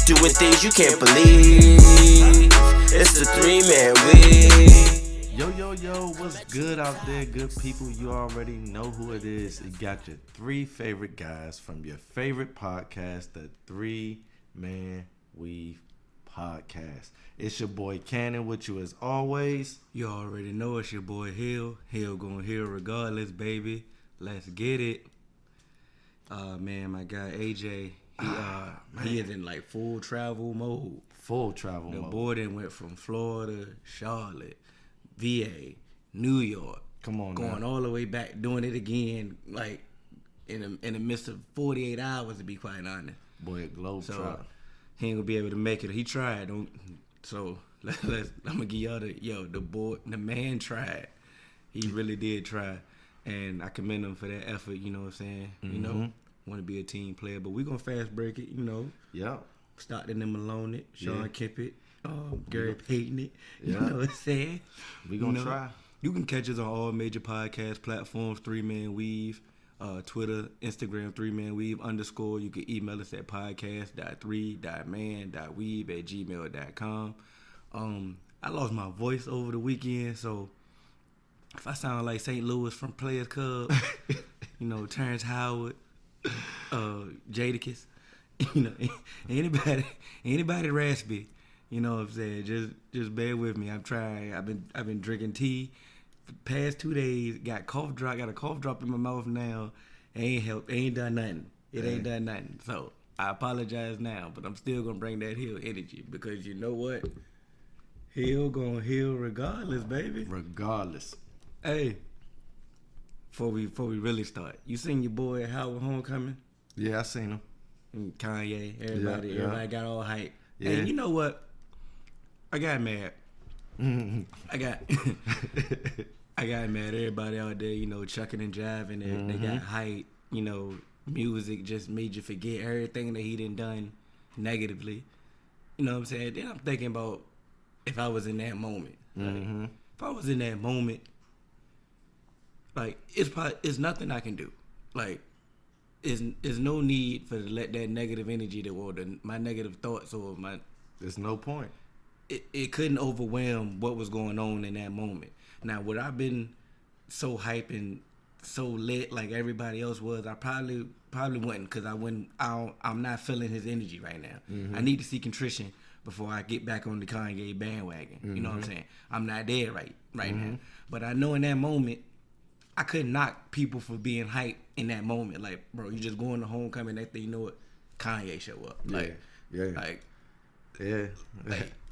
doing things you can't believe. It's the 3-man week. Yo, what's good out there, good people? You already know who it is. You got your 3 favorite guys from your favorite podcast, the 3-Man Weave Podcast. It's your boy Cannon with you as always. You already know it's your boy Hill. Hill gonna heal regardless, baby. Let's get it. Man, my guy AJ, he is in like full travel mode. The boy then went from Florida, Charlotte, VA, New York. Come on, going now. all the way back, doing it again, like in the midst of 48 hours, to be quite honest. Boy, globe So trot. he ain't gonna be able to make it. He tried. So I'm gonna give y'all the man tried. He really did try, and I commend him for that effort. You know what I'm saying? Mm-hmm. You know, want to be a team player, but we gonna fast break it. You know. Yeah. Stockton and Malone it, Sean Yeah. Kippett, Gary Payton it. You Yeah. know what I'm saying? We gonna try. You can catch us on all major podcast platforms, 3-Man Weave, Twitter, Instagram, 3-Man Weave _. You can email us at podcast.3.man.weave@gmail.com. I lost my voice over the weekend, so if I sound like St. Louis from Players Club, Terrence Howard, Jadakiss, anybody raspy, you know what I'm saying? Just bear with me. I'm trying. I've been drinking tea for the past 2 days. Got a cough drop in my mouth now. Ain't helped. Ain't done nothing. It ain't done nothing. So I apologize now, but I'm still gonna bring that Hill energy because you know what? Hill gonna heal regardless, baby. Regardless. Hey, before we really start, you seen your boy at Howard Homecoming? Yeah, I seen him. And Kanye, everybody got all hype. Yeah. And you know what? I got mad. I got mad. Everybody out there, chucking and jiving. And They got hype. Music just made you forget everything that he done negatively. You know what I'm saying? Then I'm thinking about if I was in that moment. Like, if I was in that moment, like it's nothing I can do. Like, is no need for to let that negative energy my negative thoughts or my. There's no point. It couldn't overwhelm what was going on in that moment. Now, would I been so hype and so lit like everybody else was? I probably wouldn't, because I'm not feeling his energy right now. I need to see contrition before I get back on the Kanye bandwagon. You know what I'm saying? I'm not there right now. But I know in that moment, I couldn't knock people for being hype in that moment. Like, bro, you just going to homecoming, next thing you know it, Kanye show up. Like, yeah. Like,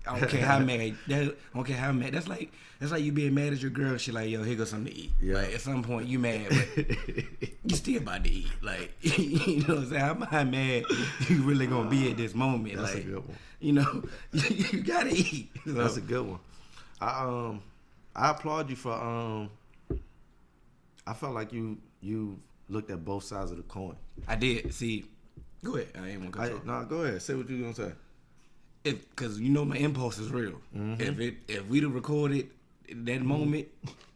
I don't care how mad. That's like you being mad at your girl. She like, yo, here goes something to eat. Yeah. Like, at some point you mad, but you still about to eat. Like, you know what I'm saying? How mad you really gonna be at this moment? That's like, a good one. You gotta eat. So, that's a good one. I applaud you for I felt like you looked at both sides of the coin. I did. See, go ahead. I ain't gonna control. No, go ahead. Say what you gonna say. Because my impulse is real. If we'd have recorded that moment,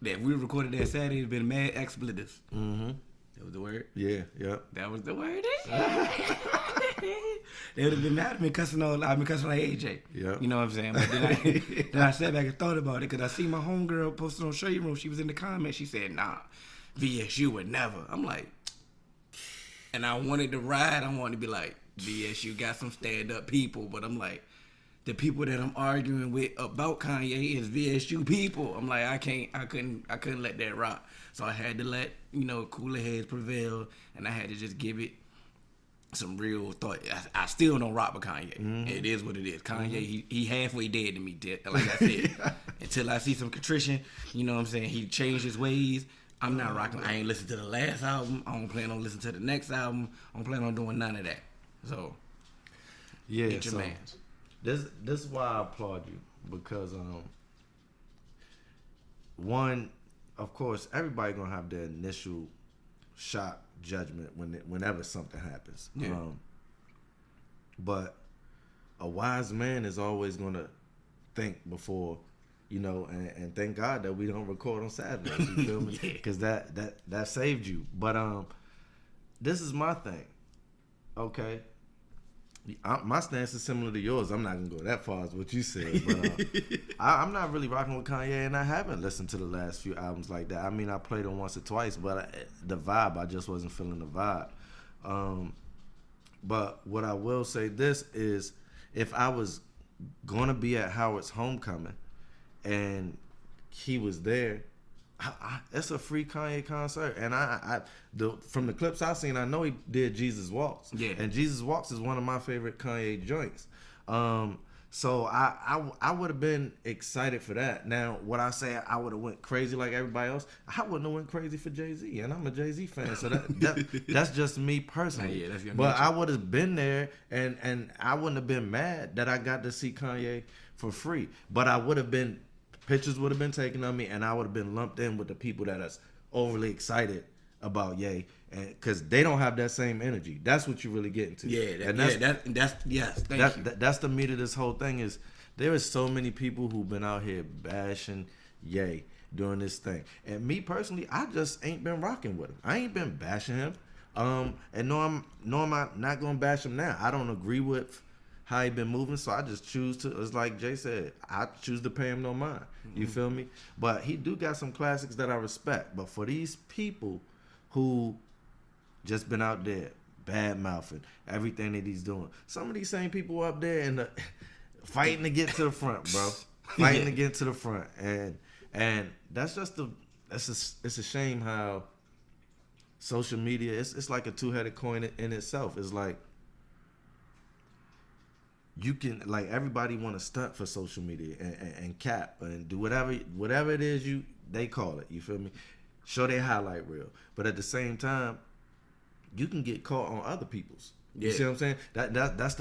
that we recorded that Saturday, it'd been mad expletives. That was the word. Yeah. That was the word. They would have been mad at me cussing on. I've been cussing like AJ. Yeah. You know what I'm saying? But then I sat back and thought about it, because I see my homegirl posted on Shade Room. She was in the comments. She said, "Nah, VSU would never." I'm like, and I wanted to ride. I wanted to be like, VSU got some stand up people, but I'm like, the people that I'm arguing with about Kanye is VSU people. I'm like, I couldn't let that rock. So I had to let, cooler heads prevail, and I had to just give it some real thought. I still don't rock with Kanye. It is what it is. Kanye, he halfway dead to me, like I said. Until I see some contrition, you know what I'm saying? He changed his ways. I'm not rocking. I ain't listened to the last album. I don't plan on listening to the next album. I don't plan on doing none of that. So, yeah. get your mans. This is why I applaud you, because one, of course, everybody gonna have their initial shock judgment whenever something happens. Yeah. But a wise man is always gonna think before, and thank God that we don't record on Saturdays. You feel me? Because that saved you. But this is my thing. Okay, My stance is similar to yours. I'm not gonna go that far as what you said, but I'm not really rocking with Kanye, and I haven't listened to the last few albums like that. I mean, I played them once or twice, but the vibe, I just wasn't feeling the vibe. But what I will say this is, if I was gonna be at Howard's homecoming and he was there, it's a free Kanye concert, and from the clips I've seen, I know he did Jesus Walks. Yeah, and Jesus Walks is one of my favorite Kanye joints. So I would have been excited for that. Now, what I say, I would have went crazy like everybody else. I wouldn't have went crazy for Jay-Z, and I'm a Jay-Z fan, so that's just me personally. Yeah, that's your but nature. I would have been there, and I wouldn't have been mad that I got to see Kanye for free. But I would have been. Pictures would have been taken of me, and I would have been lumped in with the people that are overly excited about Ye, and because they don't have that same energy. That's what you really get into. Yeah, That's the meat of this whole thing. Is there is so many people who've been out here bashing Ye doing this thing, and me personally, I just ain't been rocking with him. I ain't been bashing him, and I'm not gonna bash him now. I don't agree with how he been moving, so I just choose to. It's like Jay said, I choose to pay him no mind. You feel me? But he do got some classics that I respect. But for these people who just been out there bad mouthing everything that he's doing, some of these same people up there and fighting to get to the front, bro, fighting to get to the front, and that's just it's a shame how social media it's like a two-headed coin in itself. It's like, you can, like, everybody want to stunt for social media and cap and do whatever it is they call it. You feel me? Show their highlight reel, but at the same time, you can get caught on other people's. You see what I'm saying? That's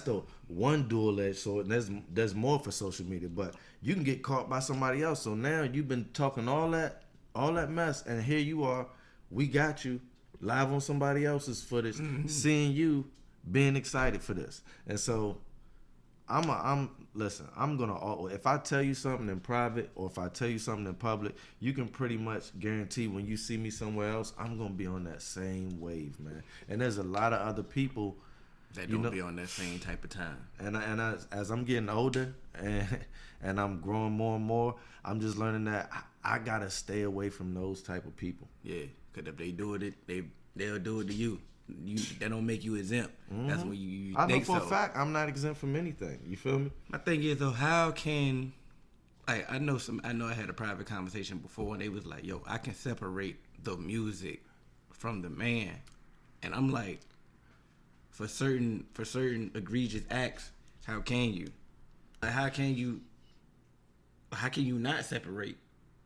the one dual-edged sword. And there's more for social media, but you can get caught by somebody else. So now you've been talking all that mess, and here you are. We got you live on somebody else's footage, seeing you being excited for this, and so. Listen, I'm gonna, if I tell you something in private or if I tell you something in public, you can pretty much guarantee when you see me somewhere else, I'm gonna be on that same wave, man. And there's a lot of other people that don't be on that same type of time. And as I'm getting older and I'm growing more and more, I'm just learning that I gotta stay away from those type of people. Yeah, because if they do it, they'll do it to you. That don't make you exempt. That's when you I know think for a so. fact I'm not exempt from anything. You feel me? My thing is though, how can I know I had a private conversation before and they was like, yo, I can separate the music from the man. And I'm like, for certain egregious acts, how can you? Like, how can you not separate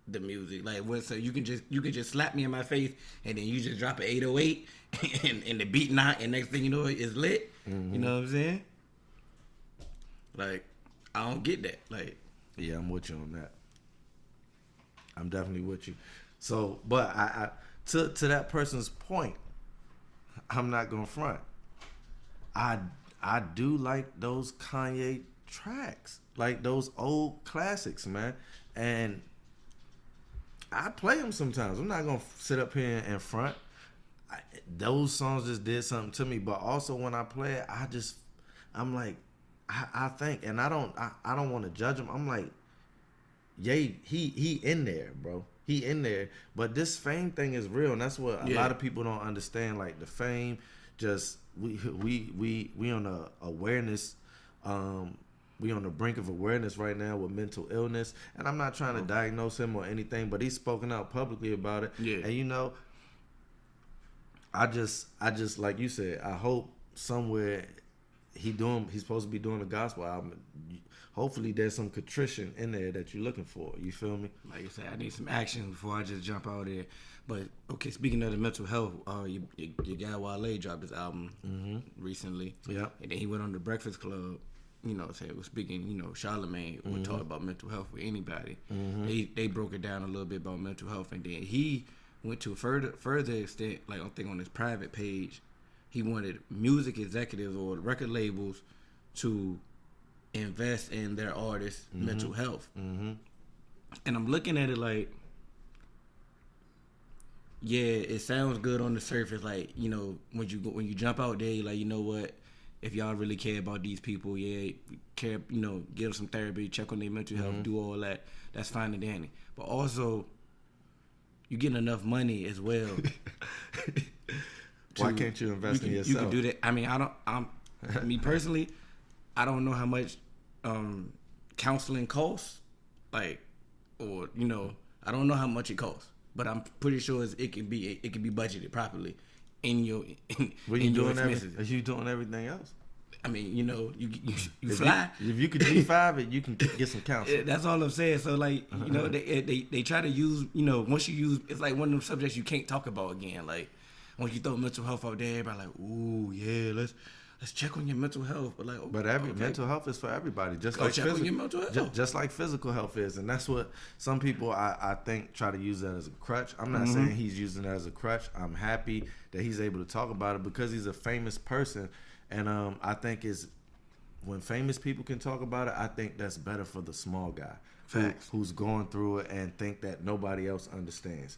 the music? Like, what? So you can just slap me in my face and then you just drop an 808 and the beat not, and next thing you know it's lit. You know what I'm saying? Like, I don't get that. Like, yeah, I'm with you on that. I'm definitely with you. So, but I to that person's point, I'm not gonna front. I do like those Kanye tracks, like those old classics, man, and I play them sometimes. I'm not gonna sit up here and front. Those songs just did something to me, but also when I play it, I'm like, I think, and I don't want to judge him. I'm like, yay, he in there, bro. He in there. But this fame thing is real, and that's what a lot of people don't understand. Like, the fame, just we on a awareness. We on the brink of awareness right now with mental illness, and I'm not trying to diagnose him or anything, but he's spoken out publicly about it. Yeah. And you know, I just like you said, I hope somewhere he's supposed to be doing a gospel album. Hopefully there's some contrition in there that you're looking for. You feel me? Like you said, I need some action before I just jump out there. But okay, speaking of the mental health, your guy Wale dropped his album recently. Yeah. And then he went on the Breakfast Club. You know, was speaking. You know, Charlemagne would talk about mental health with anybody. They broke it down a little bit about mental health, and then he went to a further extent. Like, I think on his private page, he wanted music executives or record labels to invest in their artists' mental health. And I'm looking at it like, yeah, it sounds good on the surface. Like, you know, when you jump out there, you're like, you know what, if y'all really care about these people, give them some therapy, check on their mental health, do all that. That's fine and dandy. But also, you getting enough money as well. Why can't you invest in yourself? You can do that. I mean, me personally, I don't know how much counseling costs, I don't know how much it costs, but I'm pretty sure it can be budgeted properly in your expenses. Are you doing everything else? I mean, you fly. If you could G5 it, you can get some counseling. That's all I'm saying. So they try to use, once you use, it's like one of them subjects you can't talk about again. Like once you throw mental health out there, everybody like, ooh yeah, let's check on your mental health. But mental health is for everybody. Just Go like check on your mental health. Just like physical health is, and that's what some people I think try to use that as a crutch. I'm not saying he's using that as a crutch. I'm happy that he's able to talk about it because he's a famous person. And I think when famous people can talk about it, I think that's better for the small guy who's going through it and think that nobody else understands.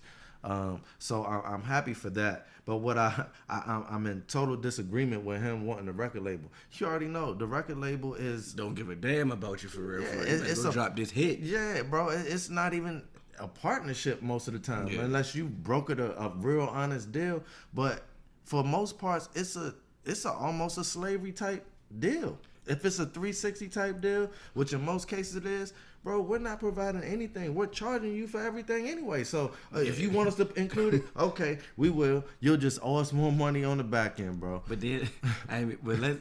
So I'm happy for that. But what I'm in total disagreement with him wanting the record label. You already know the record label don't give a damn about you for real. Yeah, it's drop this hit. Yeah, bro. It's not even a partnership most of the time unless you brokered a real honest deal. But for most parts, it's almost a slavery type deal. If it's a 360 type deal, which in most cases it is, bro, we're not providing anything. We're charging you for everything anyway. So if you want us to include it, okay, we will. You'll just owe us more money on the back end, bro. But then,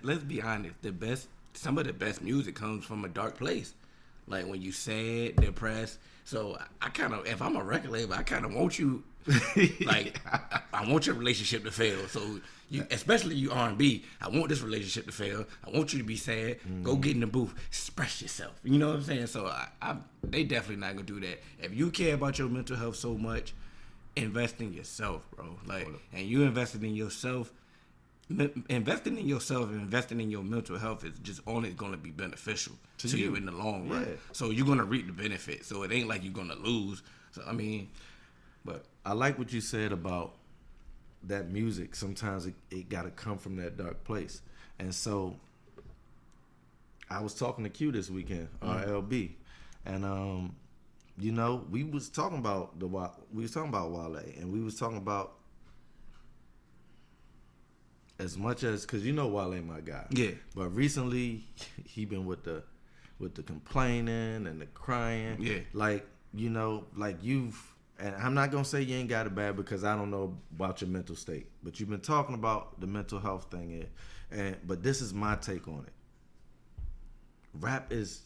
let's be honest. Some of the best music comes from a dark place. Like when you sad, depressed. So I kind of, if I'm a record label, I kind of want you, I want your relationship to fail. So especially you R&B, I want this relationship to fail. I want you to be sad. Go get in the booth, express yourself. You know what I'm saying? So they definitely not gonna do that. If you care about your mental health so much, invest in yourself, bro. And you invested in yourself. Investing in yourself and investing in your mental health is just only going to be beneficial to you in the long run. Yeah. So you're going to reap the benefit. So it ain't like you're going to lose. So but I like what you said about that music. Sometimes it got to come from that dark place. And so I was talking to Q this weekend, RLB, and we was talking about Wale, and we was talking about. As much as, cause Wale ain't my guy. Yeah. But recently, he been with the complaining and the crying. Yeah. And I'm not gonna say you ain't got it bad because I don't know about your mental state. But you've been talking about the mental health thing, but this is my take on it. Rap is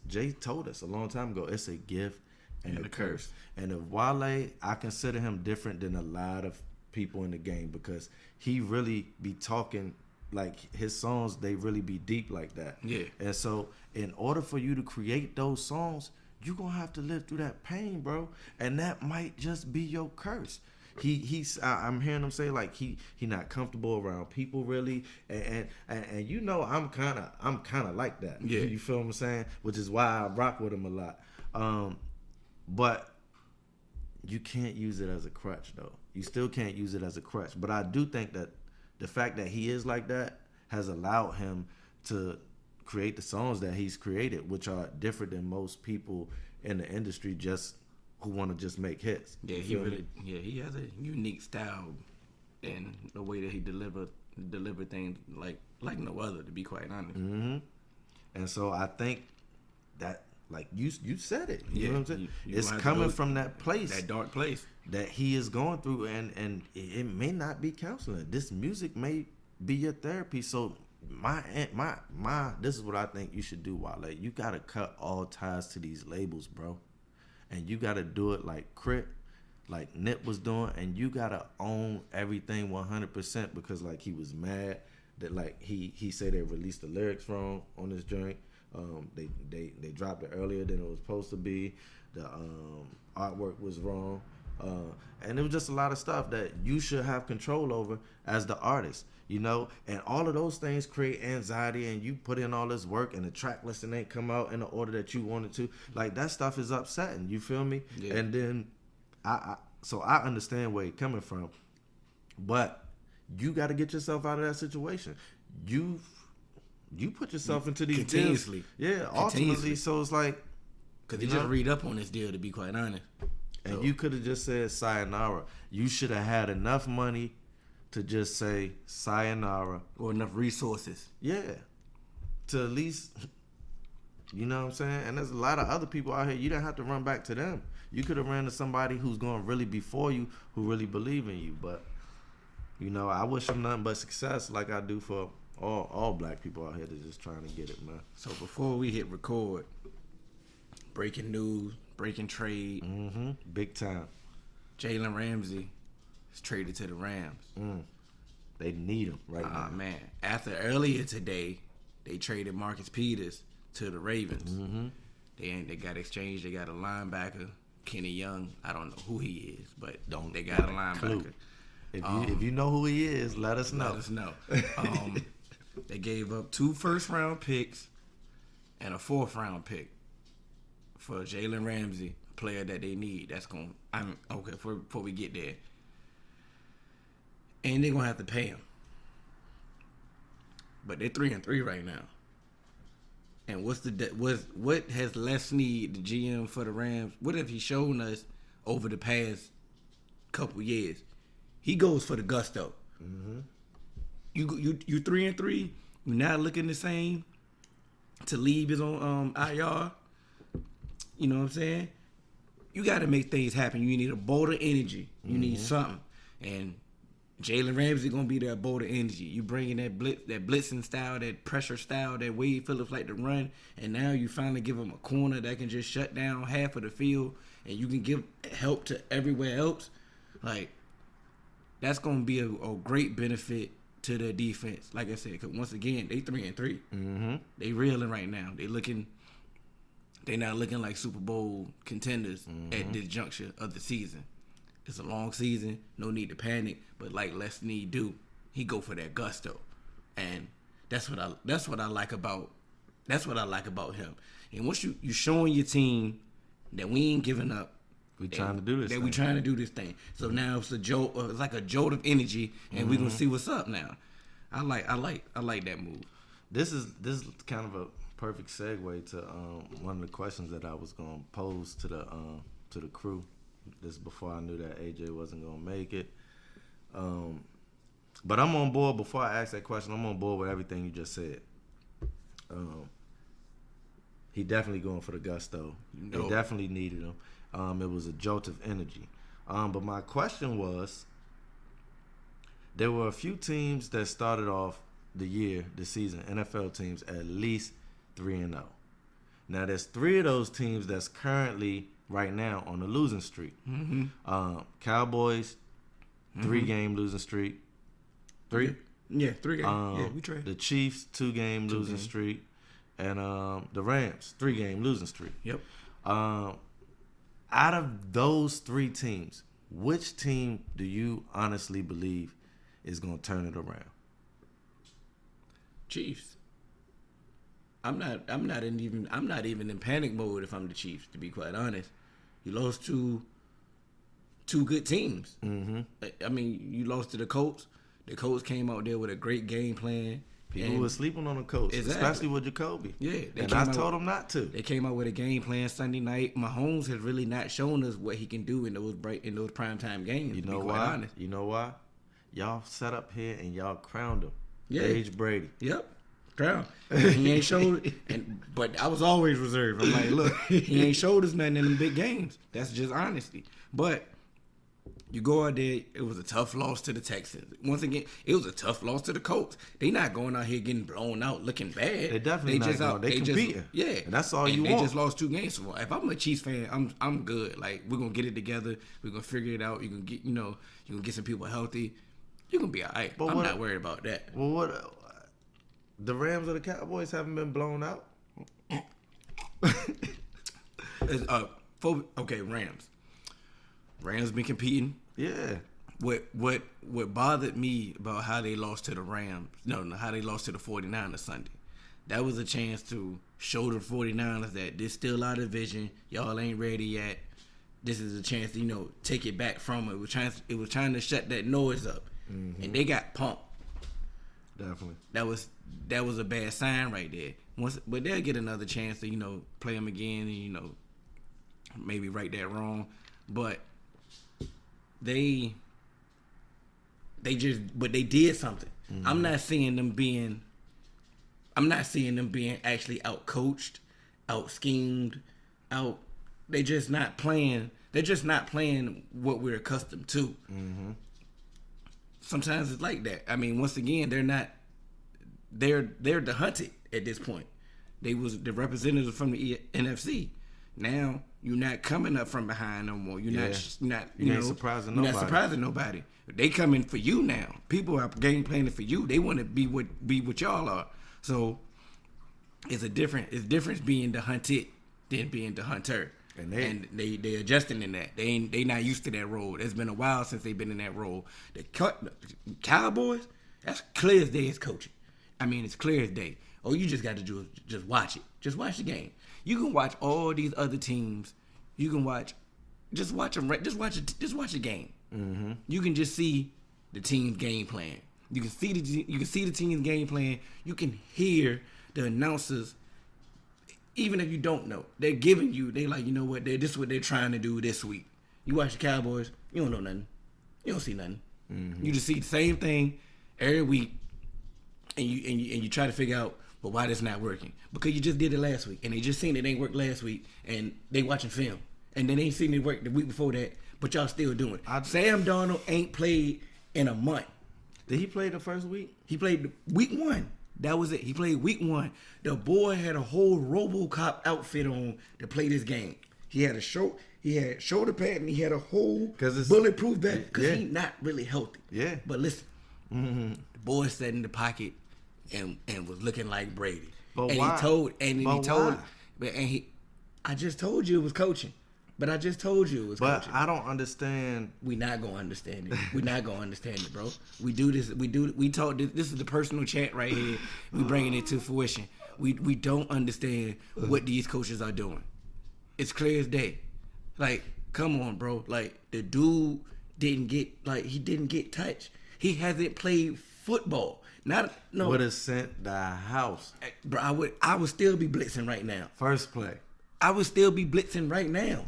Jay told us a long time ago. It's a gift and a curse. And if Wale, I consider him different than a lot of people in the game because he really be talking like his songs, they really be deep like that. Yeah. And so in order for you to create those songs, you're gonna have to live through that pain, bro. And that might just be your curse. I'm hearing him say like he not comfortable around people really, and I'm kind of like that. Yeah. You feel what I'm saying? Which is why I rock with him a lot. But you can't use it as a crutch though. You still can't use it as a crutch. But I do think that the fact that he is like that has allowed him to create the songs that he's created, which are different than most people in the industry who want to just make hits. Yeah, he has a unique style in the way that he deliver things like no other, to be quite honest. Mm-hmm. And so I think that, like you said it. You know what I'm saying? It's coming from that place, that dark place that he is going through, and it may not be counseling. This music may be your therapy. So my this is what I think you should do, Wale. You gotta cut all ties to these labels, bro, and you gotta do it like Crit, like Nip was doing, and you gotta own everything 100% because like he was mad that like he said they released the lyrics wrong on this joint. They dropped it earlier than it was supposed to be. The artwork was wrong, and it was just a lot of stuff that you should have control over as the artist, and all of those things create anxiety. And you put in all this work, and the track listing ain't come out in the order that you wanted to. Like that stuff is upsetting. You feel me? Yeah. And then so I understand where you're coming from, but you got to get yourself out of that situation. you put yourself into these Continuously. deals. Yeah, ultimately. So it's like, because you just read up on this deal, to be quite honest. And you could have just said sayonara. You should have had enough money to just say sayonara. Or enough resources. Yeah. To at least, you know what I'm saying? And there's a lot of other people out here. You don't have to run back to them. You could have ran to somebody who's going to really be for you, who really believe in you. But, you know, I wish them nothing but success like I do for all black people out here that's just trying to get it, man. So before we hit record, breaking news, breaking trade. Mm-hmm. Big time. Jalen Ramsey is traded to the Rams. They need him right now. Man. After earlier today, they traded Marcus Peters to the Ravens. Mm-hmm. They got exchanged. They got a linebacker, Kenny Young. I don't know who he is, but they got a linebacker. Clue. If you know who he is, let us know. Let us know. They gave up 2 first-round picks and a 4th-round pick for Jalen Ramsey, a player that they need. Before we get there. And they're gonna have to pay him. But they're 3-3 right now. And what has Les Snead, the GM for the Rams, what have he shown us over the past couple years? He goes for the gusto. Mm-hmm. You 3-3. You're not looking the same. Talib is on IR. You know what I'm saying? You got to make things happen. You need a bolt of energy. You need something. And Jalen Ramsey gonna be that bolt of energy. You bring in that blitzing style, that pressure style, that Wade Phillips like to run, and now you finally give him a corner that can just shut down half of the field, and you can give help to everywhere else. Like, that's gonna be a great benefit to their defense. Like I said, because once again, they 3-3. Mm-hmm. They reeling right now. They not looking like Super Bowl contenders at this juncture of the season. It's a long season, no need to panic. But like Les Snead do, he go for that gusto, and that's what I like about him. And once you showing your team that we ain't giving up, we trying to do this thing. So now it's a jolt. It's like a jolt of energy, and we gonna see what's up now. I like that move. This is kind of a perfect segue to one of the questions that I was gonna pose to the crew. This is before I knew that AJ wasn't gonna make it. But I'm on board. Before I ask that question, I'm on board with everything you just said. He definitely going for the gusto. They definitely needed him. It was a jolt of energy. But my question was, there were a few teams that started off the season, NFL teams, at least 3-0. Now, there's 3 of those teams that's currently right now on the losing streak. Mm-hmm. Cowboys, 3-game losing streak. 3? Yeah, 3 games. We trade. The Chiefs, 2-game losing streak. And the Rams, 3-game losing streak. Yep. Out of those 3 teams, which team do you honestly believe is going to turn it around? Chiefs. I'm not even in panic mode if I'm the Chiefs, to be quite honest. You lost to 2 good teams. Mm-hmm. I mean, you lost to the Colts. The Colts came out there with a great game plan. People were sleeping on the Colts, especially with Jacoby. Yeah, and I told them not to. They came out with a game plan Sunday night. Mahomes has really not shown us what he can do in those primetime games. You know why? Honest. You know why? Y'all sat up here and y'all crowned him. Yeah, Age Brady. Yep. Crown. He ain't showed, but I was always reserved. I'm like, look, he ain't showed us nothing in them big games. That's just honesty. But you go out there, it was a tough loss to the Texans. Once again, it was a tough loss to the Colts. They not going out here getting blown out, looking bad. They definitely not going. They competing. Yeah, and that's all you want. They just lost 2 games. So if I'm a Chiefs fan, I'm good. Like, we're gonna get it together. We're gonna figure it out. You can get, you can get some people healthy. You can be all right. I'm not worried about that. Well, what? The Rams or the Cowboys haven't been blown out. Okay, Rams. Rams been competing. Yeah. What bothered me about how they lost to the Rams, how they lost to the 49ers Sunday. That was a chance to show the 49ers that this still our division. Y'all ain't ready yet. This is a chance to, take it back from it. It was trying to shut that noise up. Mm-hmm. And they got pumped. Definitely. That was a bad sign right there. But they'll get another chance to play them again and maybe right that wrong. But they did something. Mm-hmm. I'm not seeing them being actually out coached, out schemed, out. They're just not playing what we're accustomed to. Mm-hmm. Sometimes it's like that. I mean, once again, they're the hunted at this point. They was the representatives from the NFC. Now you're not coming up from behind no more. You're not surprising nobody. You're not surprising nobody. They coming for you now. People are game planning for you. They want to be what y'all are. So it's difference being the hunted than being the hunter. And they adjusting in that. They not used to that role. It's been a while since they've been in that role. The Cowboys, that's clear as day is coaching. I mean, it's clear as day. Oh, you just got to do just watch it. Just watch the game. You can watch all these other teams. You can just watch them. Just watch the game. Mm-hmm. You can just see the team's game plan. You can see the team's game plan. You can hear the announcers. Even if you don't know, they're giving you. They like, you know what? This is what they're trying to do this week. You watch the Cowboys, you don't know nothing. You don't see nothing. Mm-hmm. You just see the same thing every week, and you try to figure out, well, why this not working? Because you just did it last week, and they just seen it ain't work last week, and they watching film, and then they ain't seen it work the week before that, but y'all still doing it. Sam Darnold ain't played in a month. Did he play the first week? He played week 1. That was it. He played week 1. The boy had a whole RoboCop outfit on to play this game. He had shoulder pad and he had a whole bulletproof vest because he's not really healthy. Yeah. But listen, the boy sat in the pocket and was looking like Brady. But and why? I just told you it was coaching. But I just told you it was coaching. But I don't understand. We not gonna understand it. We not gonna understand it, bro. We do this. We talk. This is the personal chat right here. We bringing it to fruition. We don't understand what these coaches are doing. It's clear as day. Like, come on, bro. Like, the dude didn't get touched. He hasn't played football. Would have sent the house. Bro, I would still be blitzing right now. First play. I would still be blitzing right now.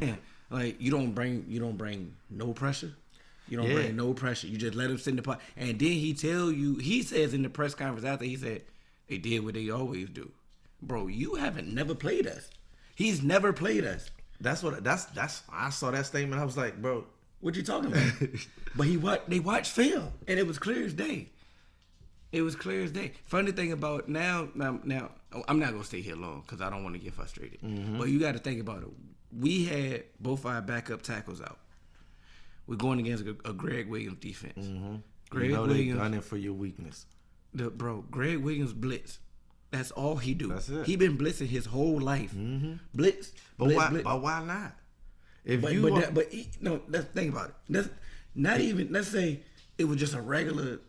Like, you don't bring no pressure. You don't bring no pressure. You just let him sit in the pot. And then he says in the press conference after, he said, they did what they always do. Bro, you haven't never played us. He's never played us. That's I saw that statement. I was like, bro, what you talking about? But they watched film, and it was clear as day. It was clear as day. Funny thing about now, I'm not gonna stay here long because I don't want to get frustrated. Mm-hmm. But you got to think about it. We had both our backup tackles out. We're going against a Greg Williams defense. Mm-hmm. Greg Williams Williams gunning for your weakness. Greg Williams blitz. That's all he do. That's it. He been blitzing his whole life. Mm-hmm. Blitz. But blitz. why not? Let's think about it. That's not even. Let's say it was just a regular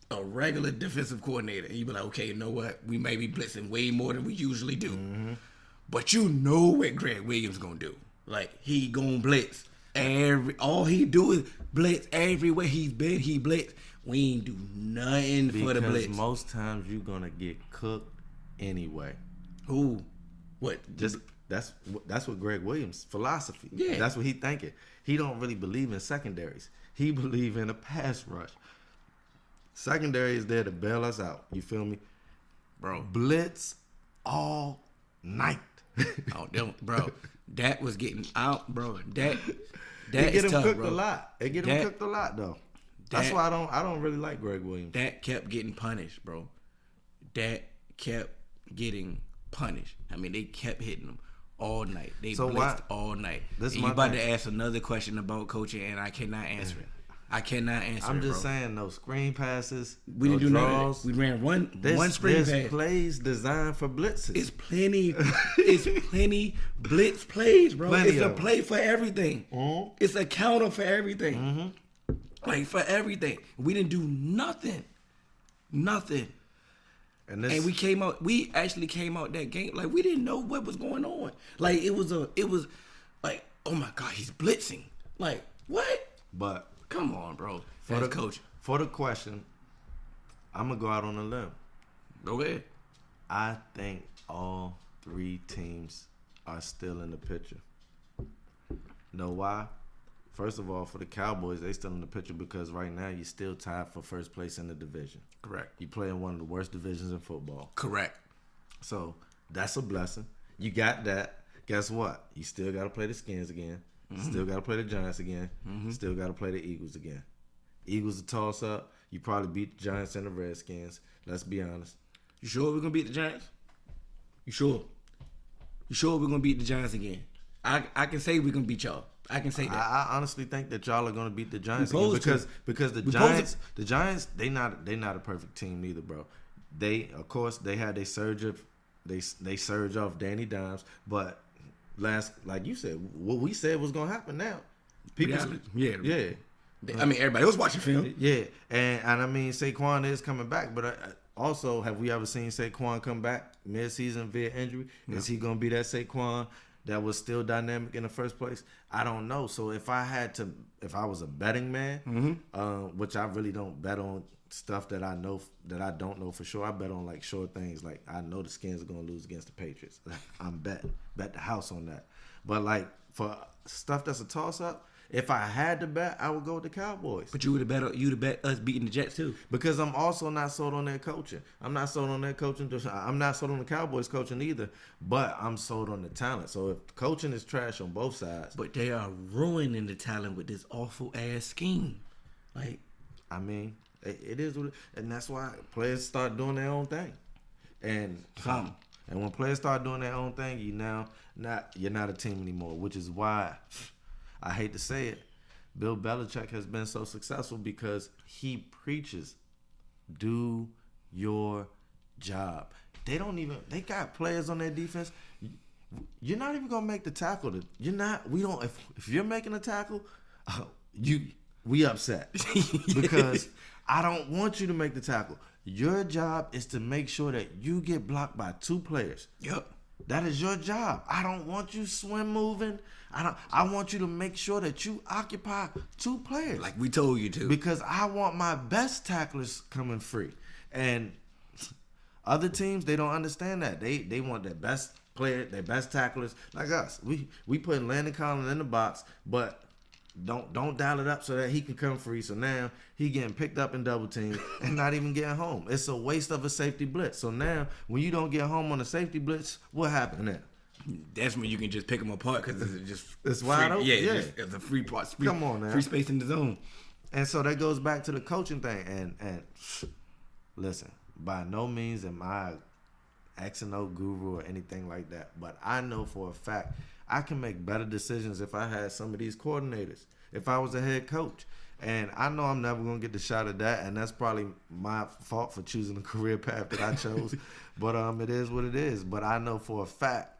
defensive coordinator, and you be like, okay, you know what? We may be blitzing way more than we usually do, but you know what Greg Williams gonna do? Like, he gonna blitz. All he do is blitz everywhere he's been. He blitz. We ain't do nothing for the blitz. Because most times you gonna get cooked anyway. Who? What? Just that's what Greg Williams' philosophy. Yeah, that's what he thinking. He don't really believe in secondaries. He believe in a pass rush. Secondary is there to bail us out. You feel me, bro? Blitz all night. Bro. That was getting out, bro. That get is him tough, cooked bro. a lot. It get him cooked a lot though. That's why I don't really like Greg Williams. That kept getting punished, bro. That kept getting punished. I mean, they kept hitting them all night. They blitzed all night. You about to ask another question about coaching, and I cannot answer it. I cannot answer I'm it, just bro. saying, no screen passes. We didn't do draws. nothing. We ran one screen pass. There's plays designed for blitzes. It's plenty blitz plays, bro. It's a play for everything. Mm-hmm. It's a counter for everything. Mm-hmm. Like, for everything. We didn't do nothing. And we actually came out that game like we didn't know what was going on. Like, it was like, oh my God, he's blitzing. Like, what? But come on, bro. That's coaching. For the question, I'm gonna go out on a limb. Go ahead. I think all 3 teams are still in the picture. Know why? First of all, for the Cowboys, they still in the picture because right now you're still tied for first place in the division. Correct. You play in one of the worst divisions in football. Correct. So that's a blessing. You got that. Guess what? You still got to play the Skins again. Still got to play the Giants again. Still got to play the Eagles again. Eagles a toss up. You probably beat the Giants and the Redskins. Let's be honest. You sure we're gonna beat the Giants? You sure? You sure we're gonna beat the Giants again? I can say we're gonna beat y'all. I can say that. I honestly think that y'all are gonna beat the Giants again because the Giants they not a perfect team neither, bro. They of course they had their surge off Danny Dimes, but like you said, what we said was gonna happen now. People, yeah. I mean, everybody was watching film. Yeah, and I mean Saquon is coming back, but also, have we ever seen Saquon come back mid-season via injury? No. Is he gonna be that Saquon that was still dynamic in the first place? I don't know. So if I was a betting man, which I really don't bet on stuff that I don't know for sure. I bet on like sure things. Like I know the Skins are gonna lose against the Patriots. I'm bet the house on that. But like for stuff that's a toss up, if I had to bet, I would go with the Cowboys. But you'd have bet us beating the Jets too. Because I'm also not sold on their coaching. I'm not sold on their coaching. I'm not sold on the Cowboys coaching either. But I'm sold on the talent. So if coaching is trash on both sides. But they are ruining the talent with this awful ass scheme. Like, I mean, it is what it, and that's why players start doing their own thing. And when players start doing their own thing, you're not a team anymore. Which is why I hate to say it, Bill Belichick has been so successful because he preaches, do your job. They got players on their defense. You're not even gonna make the tackle. If you're making a tackle, we upset because I don't want you to make the tackle. Your job is to make sure that you get blocked by 2 players. Yep. That is your job. I don't want you swim moving. I want you to make sure that you occupy 2 players. Like we told you to. Because I want my best tacklers coming free. And other teams, they don't understand that. They want their best player, their best tacklers. Like us. We put Landon Collins in the box, but don't dial it up so that he can come free. So now he getting picked up in double team and not even getting home. It's a waste of a safety blitz. So now when you don't get home on a safety blitz, what happened then? That's when you can just pick them apart because it's wide open. Yeah. It's a free part. Come on now. Free space in the zone. And so that goes back to the coaching thing. And listen, by no means am I X and O guru or anything like that. But I know for a fact I can make better decisions if I had some of these coordinators, if I was a head coach. And I know I'm never going to get the shot at that, and that's probably my fault for choosing the career path that I chose. But it is what it is. But I know for a fact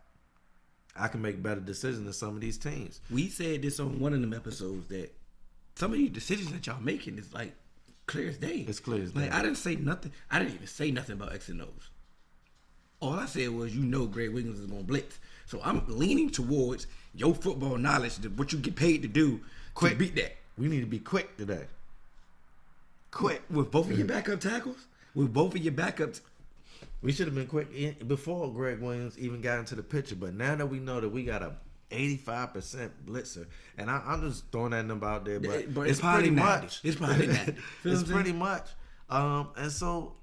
I can make better decisions than some of these teams. We said this on one of them episodes that some of these decisions that y'all making is like clear as day. It's clear as day. Like I didn't say nothing. I didn't even say nothing about X and O's. All I said was, Greg Williams is going to blitz. So I'm leaning towards your football knowledge, what you get paid to do, to beat that. We need to be quick today. Quick. With both of your backup tackles? With both of your backups? We should have been quick before Greg Williams even got into the picture. But now that we know that we got a 85% blitzer, and I'm just throwing that number out there, but it's pretty much. It's probably not. It's pretty much. And so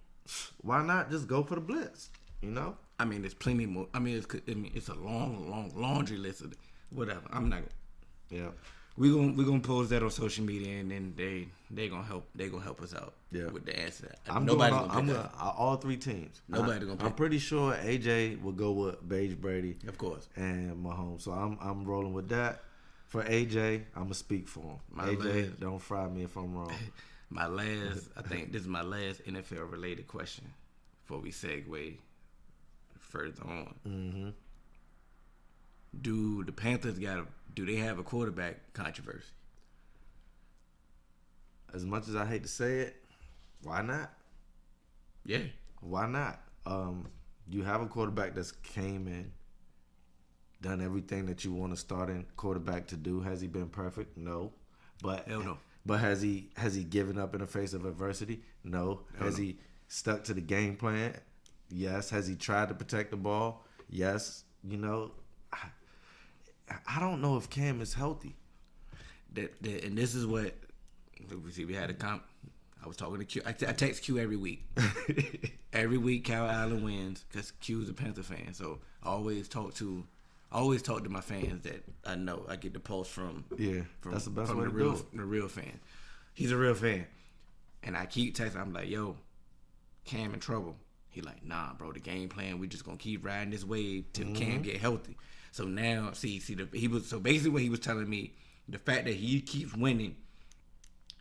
why not just go for the blitz? I mean, there's plenty more. I mean, it's a long laundry list of whatever. I'm not. Yeah. We're gonna post that on social media, and then they gonna help us out with the answer. I'm all 3 teams. Nobody's gonna pick. I'm pretty sure AJ will go with Brady, of course, and Mahomes. So I'm rolling with that. For AJ, I'm gonna speak for him. Don't fry me if I'm wrong. I think this is my last NFL related question before we segue further on. Mm-hmm. Do the Panthers do they have a quarterback controversy? As much as I hate to say it, why not? Yeah. Why not? You have a quarterback that's came in, done everything that you want a starting quarterback to do. Has he been perfect? No. But hell no. But has he given up in the face of adversity? No. stuck to the game plan? Yes. Has he tried to protect the ball? Yes. You know, I don't know if Cam is healthy. And this is what we had a comp. I was talking to Q. I text Q every week. Every week, Cal Allen wins because Q's a Panther fan. So I always talk to my fans that I know. I get the pulse from. Yeah, that's the best way to real, do it. The real fan. He's a real fan, and I keep texting. I'm like, yo, Cam in trouble. He like, nah, bro. The game plan. We just gonna keep riding this wave till Cam get healthy. So now, so basically what he was telling me, the fact that he keeps winning,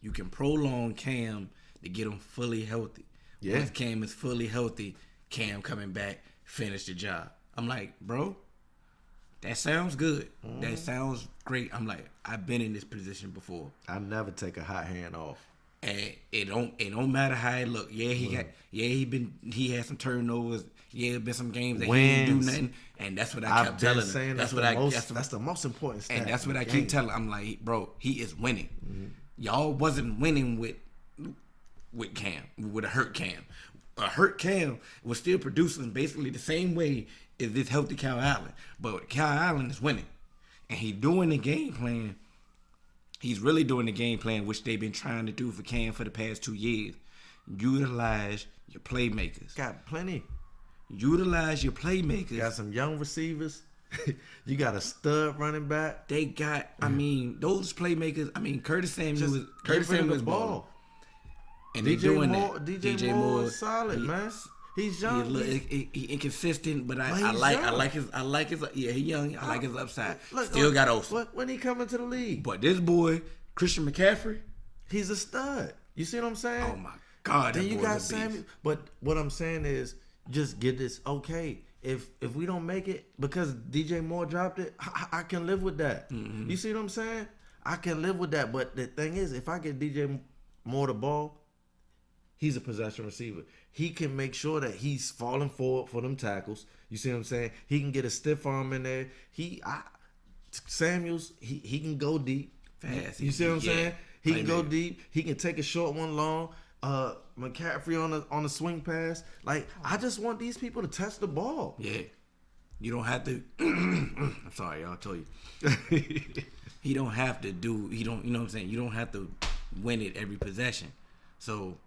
you can prolong Cam to get him fully healthy. Yeah. Once Cam is fully healthy, Cam coming back, finish the job. I'm like, bro, that sounds good. That sounds great. I'm like, I've been in this position before. I never take a hot hand off. And it don't matter how it look. Yeah, he had some turnovers. Yeah, been some games that he didn't do nothing. And that's what I kept telling him. That's the most important stat. And that's what I keep telling him. I'm like, bro, he is winning. Y'all wasn't winning with Cam, with a hurt Cam. A hurt Cam was still producing basically the same way as this healthy Cal Allen. But Cal Allen is winning. And he doing the game plan. He's really doing the game plan, which they've been trying to do for Cam for the past 2 years. Utilize your playmakers. Got plenty. Utilize your playmakers. Got some young receivers. You got a stud running back. They got, those playmakers. Curtis Samuel was balling. And DJ doing Moore, that. DJ Moore is solid, man. He's young. He inconsistent, but I like his. Yeah, he's young. I like his upside. Still got Olsen. When he coming to the league? But this boy, Christian McCaffrey, he's a stud. You see what I'm saying? Oh my God! Then you got Samuel. But what I'm saying is, just get this. Okay, if we don't make it because DJ Moore dropped it, I can live with that. Mm-hmm. You see what I'm saying? I can live with that. But the thing is, if I get DJ Moore the ball, he's a possession receiver. He can make sure that he's falling forward for them tackles. You see what I'm saying? He can get a stiff arm in there. Samuels, he can go deep. Fast. You see what I'm saying? He can go deep. He can take a short one long. McCaffrey on a swing pass. Like, I just want these people to touch the ball. Yeah. You don't have to. I'm sorry, y'all. I told you. He don't have to do. You know what I'm saying? You don't have to win it every possession. So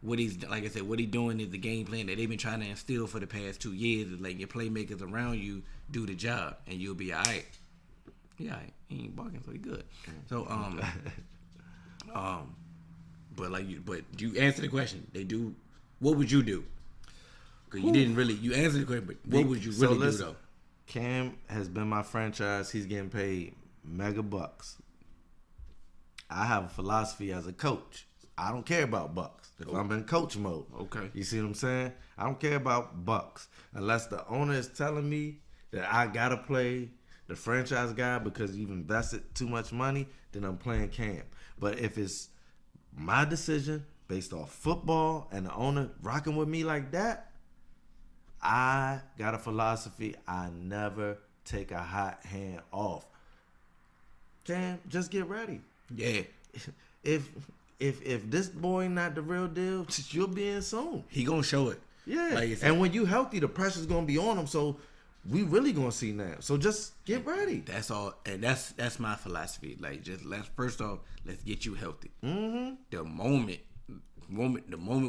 what he's doing is the game plan that they've been trying to instill for the past 2 years is like your playmakers around you do the job and you'll be all right. Yeah, he ain't barking, so he good. So but you answer the question. They do. What would you do? Because you didn't really. You answered the question, but what would you really do though? Cam has been my franchise. He's getting paid mega bucks. I have a philosophy as a coach. I don't care about bucks if I'm in coach mode. Okay. You see what I'm saying? I don't care about bucks unless the owner is telling me that I gotta play the franchise guy because you've invested too much money. Then I'm playing Cam. But if it's my decision based off football and the owner rocking with me like that, I got a philosophy. I never take a hot hand off. Cam, just get ready. Yeah. If this boy not the real deal, you'll be in soon. He gonna show it. Yeah. And when you healthy, the pressure's gonna be on him. So we really gonna see now. So just get ready. That's all, and that's my philosophy. Like, just let's get you healthy. Mm-hmm. The moment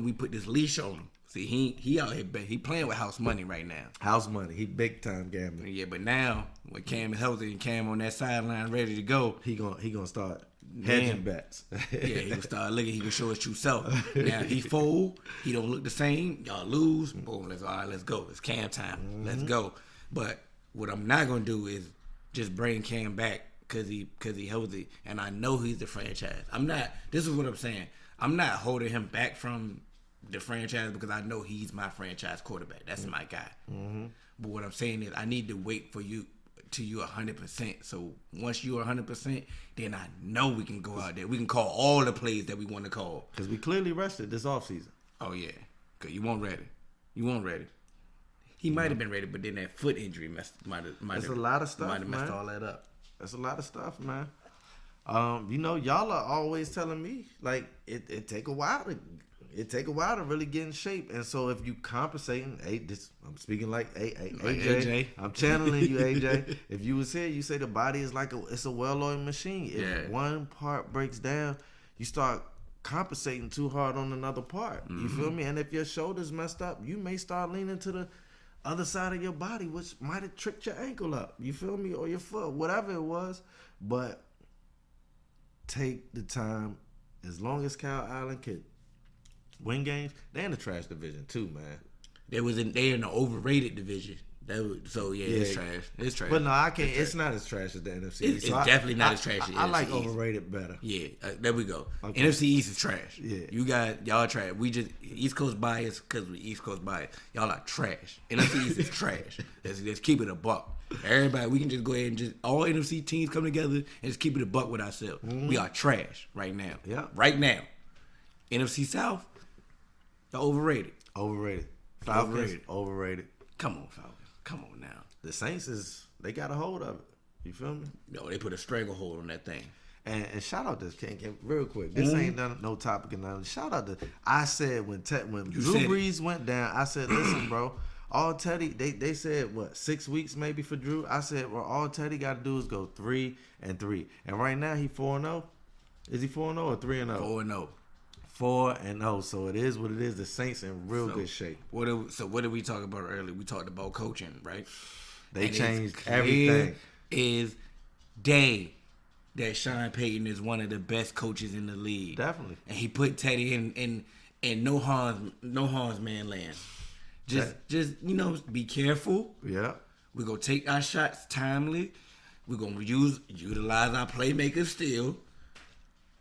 we put this leash on him. See, he out here, he playing with house money right now. House money. He big time gambling. Yeah, but now when Cam is healthy and Cam on that sideline ready to go, he gonna start hedging bets. Yeah, he gonna start looking. He gonna show his true self. Now he fold. He don't look the same. Y'all lose. Boom. Let's go. It's Cam time. Mm-hmm. Let's go. But what I'm not gonna do is just bring Cam back because he healthy, and I know he's the franchise. I'm not. This is what I'm saying. I'm not holding him back from the franchise because I know he's my franchise quarterback. That's my guy. Mm-hmm. But what I'm saying is I need to wait for you till you're 100%. So once you're 100%, then I know we can go out there. We can call all the plays that we want to call. Because we clearly rested this offseason. Oh, yeah. Because you weren't ready. He might have been ready, but then that foot injury might have. That's a lot of stuff, Might have messed man. all that up. That's a lot of stuff, man. Y'all are always telling me like it take a while to it take a while to really get in shape. And so if you compensating, I'm speaking like AJ. I'm channeling you, AJ. If you was here, you say the body is like it's a well-oiled machine. If one part breaks down, you start compensating too hard on another part. You feel me? And if your shoulder's messed up, you may start leaning to the other side of your body, which might have tricked your ankle up. You feel me? Or your foot, whatever it was. But take the time. As long as Cal Island could win games, they're in the trash division too, man. They're in the overrated division. It's trash. It's trash. But no, I can't. It's not as trash as the NFC. It's definitely not as trash as the NFC. I like overrated better. Yeah, there we go. Okay. NFC East is trash. Yeah, y'all trash. We just East Coast bias because we East Coast bias. Y'all are trash. NFC East is trash. Let's keep it a buck. Everybody, we can just go ahead and just all NFC teams come together and just keep it a buck with ourselves. We are trash right now. Yeah, right now. NFC South, y'all overrated. Falcons, overrated. Come on, Falcons. Come on now. The Saints they got a hold of it. You feel me? No, they put a stranglehold on that thing. And shout out to King real quick. This ain't no topic and nothing. Shout out to I said when Drew Brees went down, I said, listen, bro. All Teddy, they said, 6 weeks maybe for Drew? I said, well, all Teddy got to do is go 3-3. And right now, he 4-0. Is he 4-0 or 3-0? 4-0. 4-0. So it is what it is. The Saints in real good shape. What did we talk about earlier? We talked about coaching, right? They changed everything. Is day that Sean Payton is one of the best coaches in the league. Definitely. And he put Teddy in no harm's man land. Just be careful. Yeah. We're gonna take our shots timely. We're gonna utilize our playmakers still.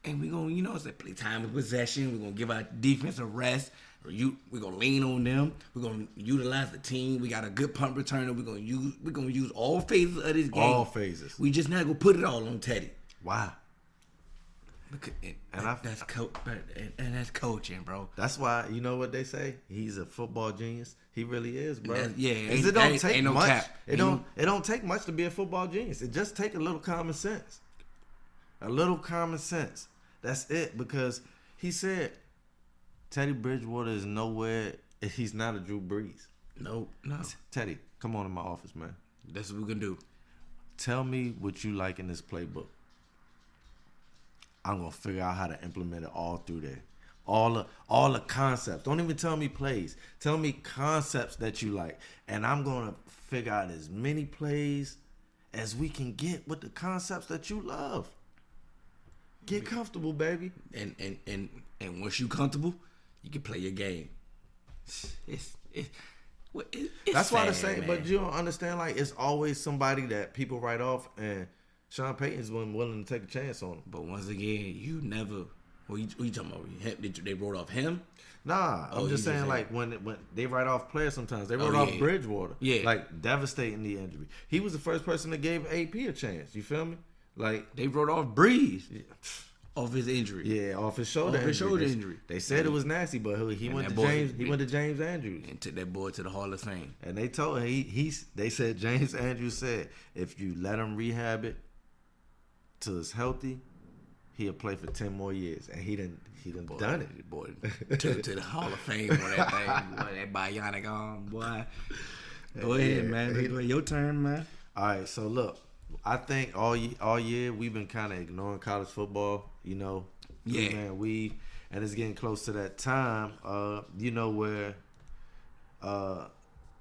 And we're gonna, play time of possession. We're gonna give our defense a rest. We're gonna lean on them. We're gonna utilize the team. We got a good punt returner. We're gonna use all phases of this game. All phases. We just not gonna put it all on Teddy. Why? That's coaching, bro. That's why, you know what they say? He's a football genius. He really is, bro. It don't take no much. Cap. It don't take much to be a football genius. It just take a little common sense. A little common sense. That's it. Because he said Teddy Bridgewater is nowhere. He's not a Drew Brees. No. Teddy, come on in my office, man. That's what we're gonna do. Tell me what you like in this playbook. I'm gonna figure out how to implement it all through there. All the concepts. Don't even tell me plays. Tell me concepts that you like. And I'm gonna figure out as many plays as we can get with the concepts that you love. Get comfortable, baby. And once you comfortable, you can play your game. It's that's sad, why I say, man. but you don't understand, like, it's always somebody that people write off, and Sean Payton's been willing to take a chance on him. But once again, you never. What you talking about? They wrote off him? Nah, I'm just saying, like, when they write off players sometimes, they wrote off Bridgewater. Yeah. Like, devastating the injury. He was the first person that gave AP a chance. You feel me? Like, they wrote off Breeze off his injury. Yeah, off his shoulder injury. They said it was nasty, but he went to James Andrews and took that boy to the Hall of Fame. And they told him they said James Andrews said if you let him rehab it till it's healthy, he'll play for 10 more years, and he done done it. Boy, took it to the Hall of Fame on that thing. Boy, that bionic arm, boy. Go ahead, man. Your turn, man. All right, so look, I think all year we've been kind of ignoring college football. Man, and it's getting close to that time. Where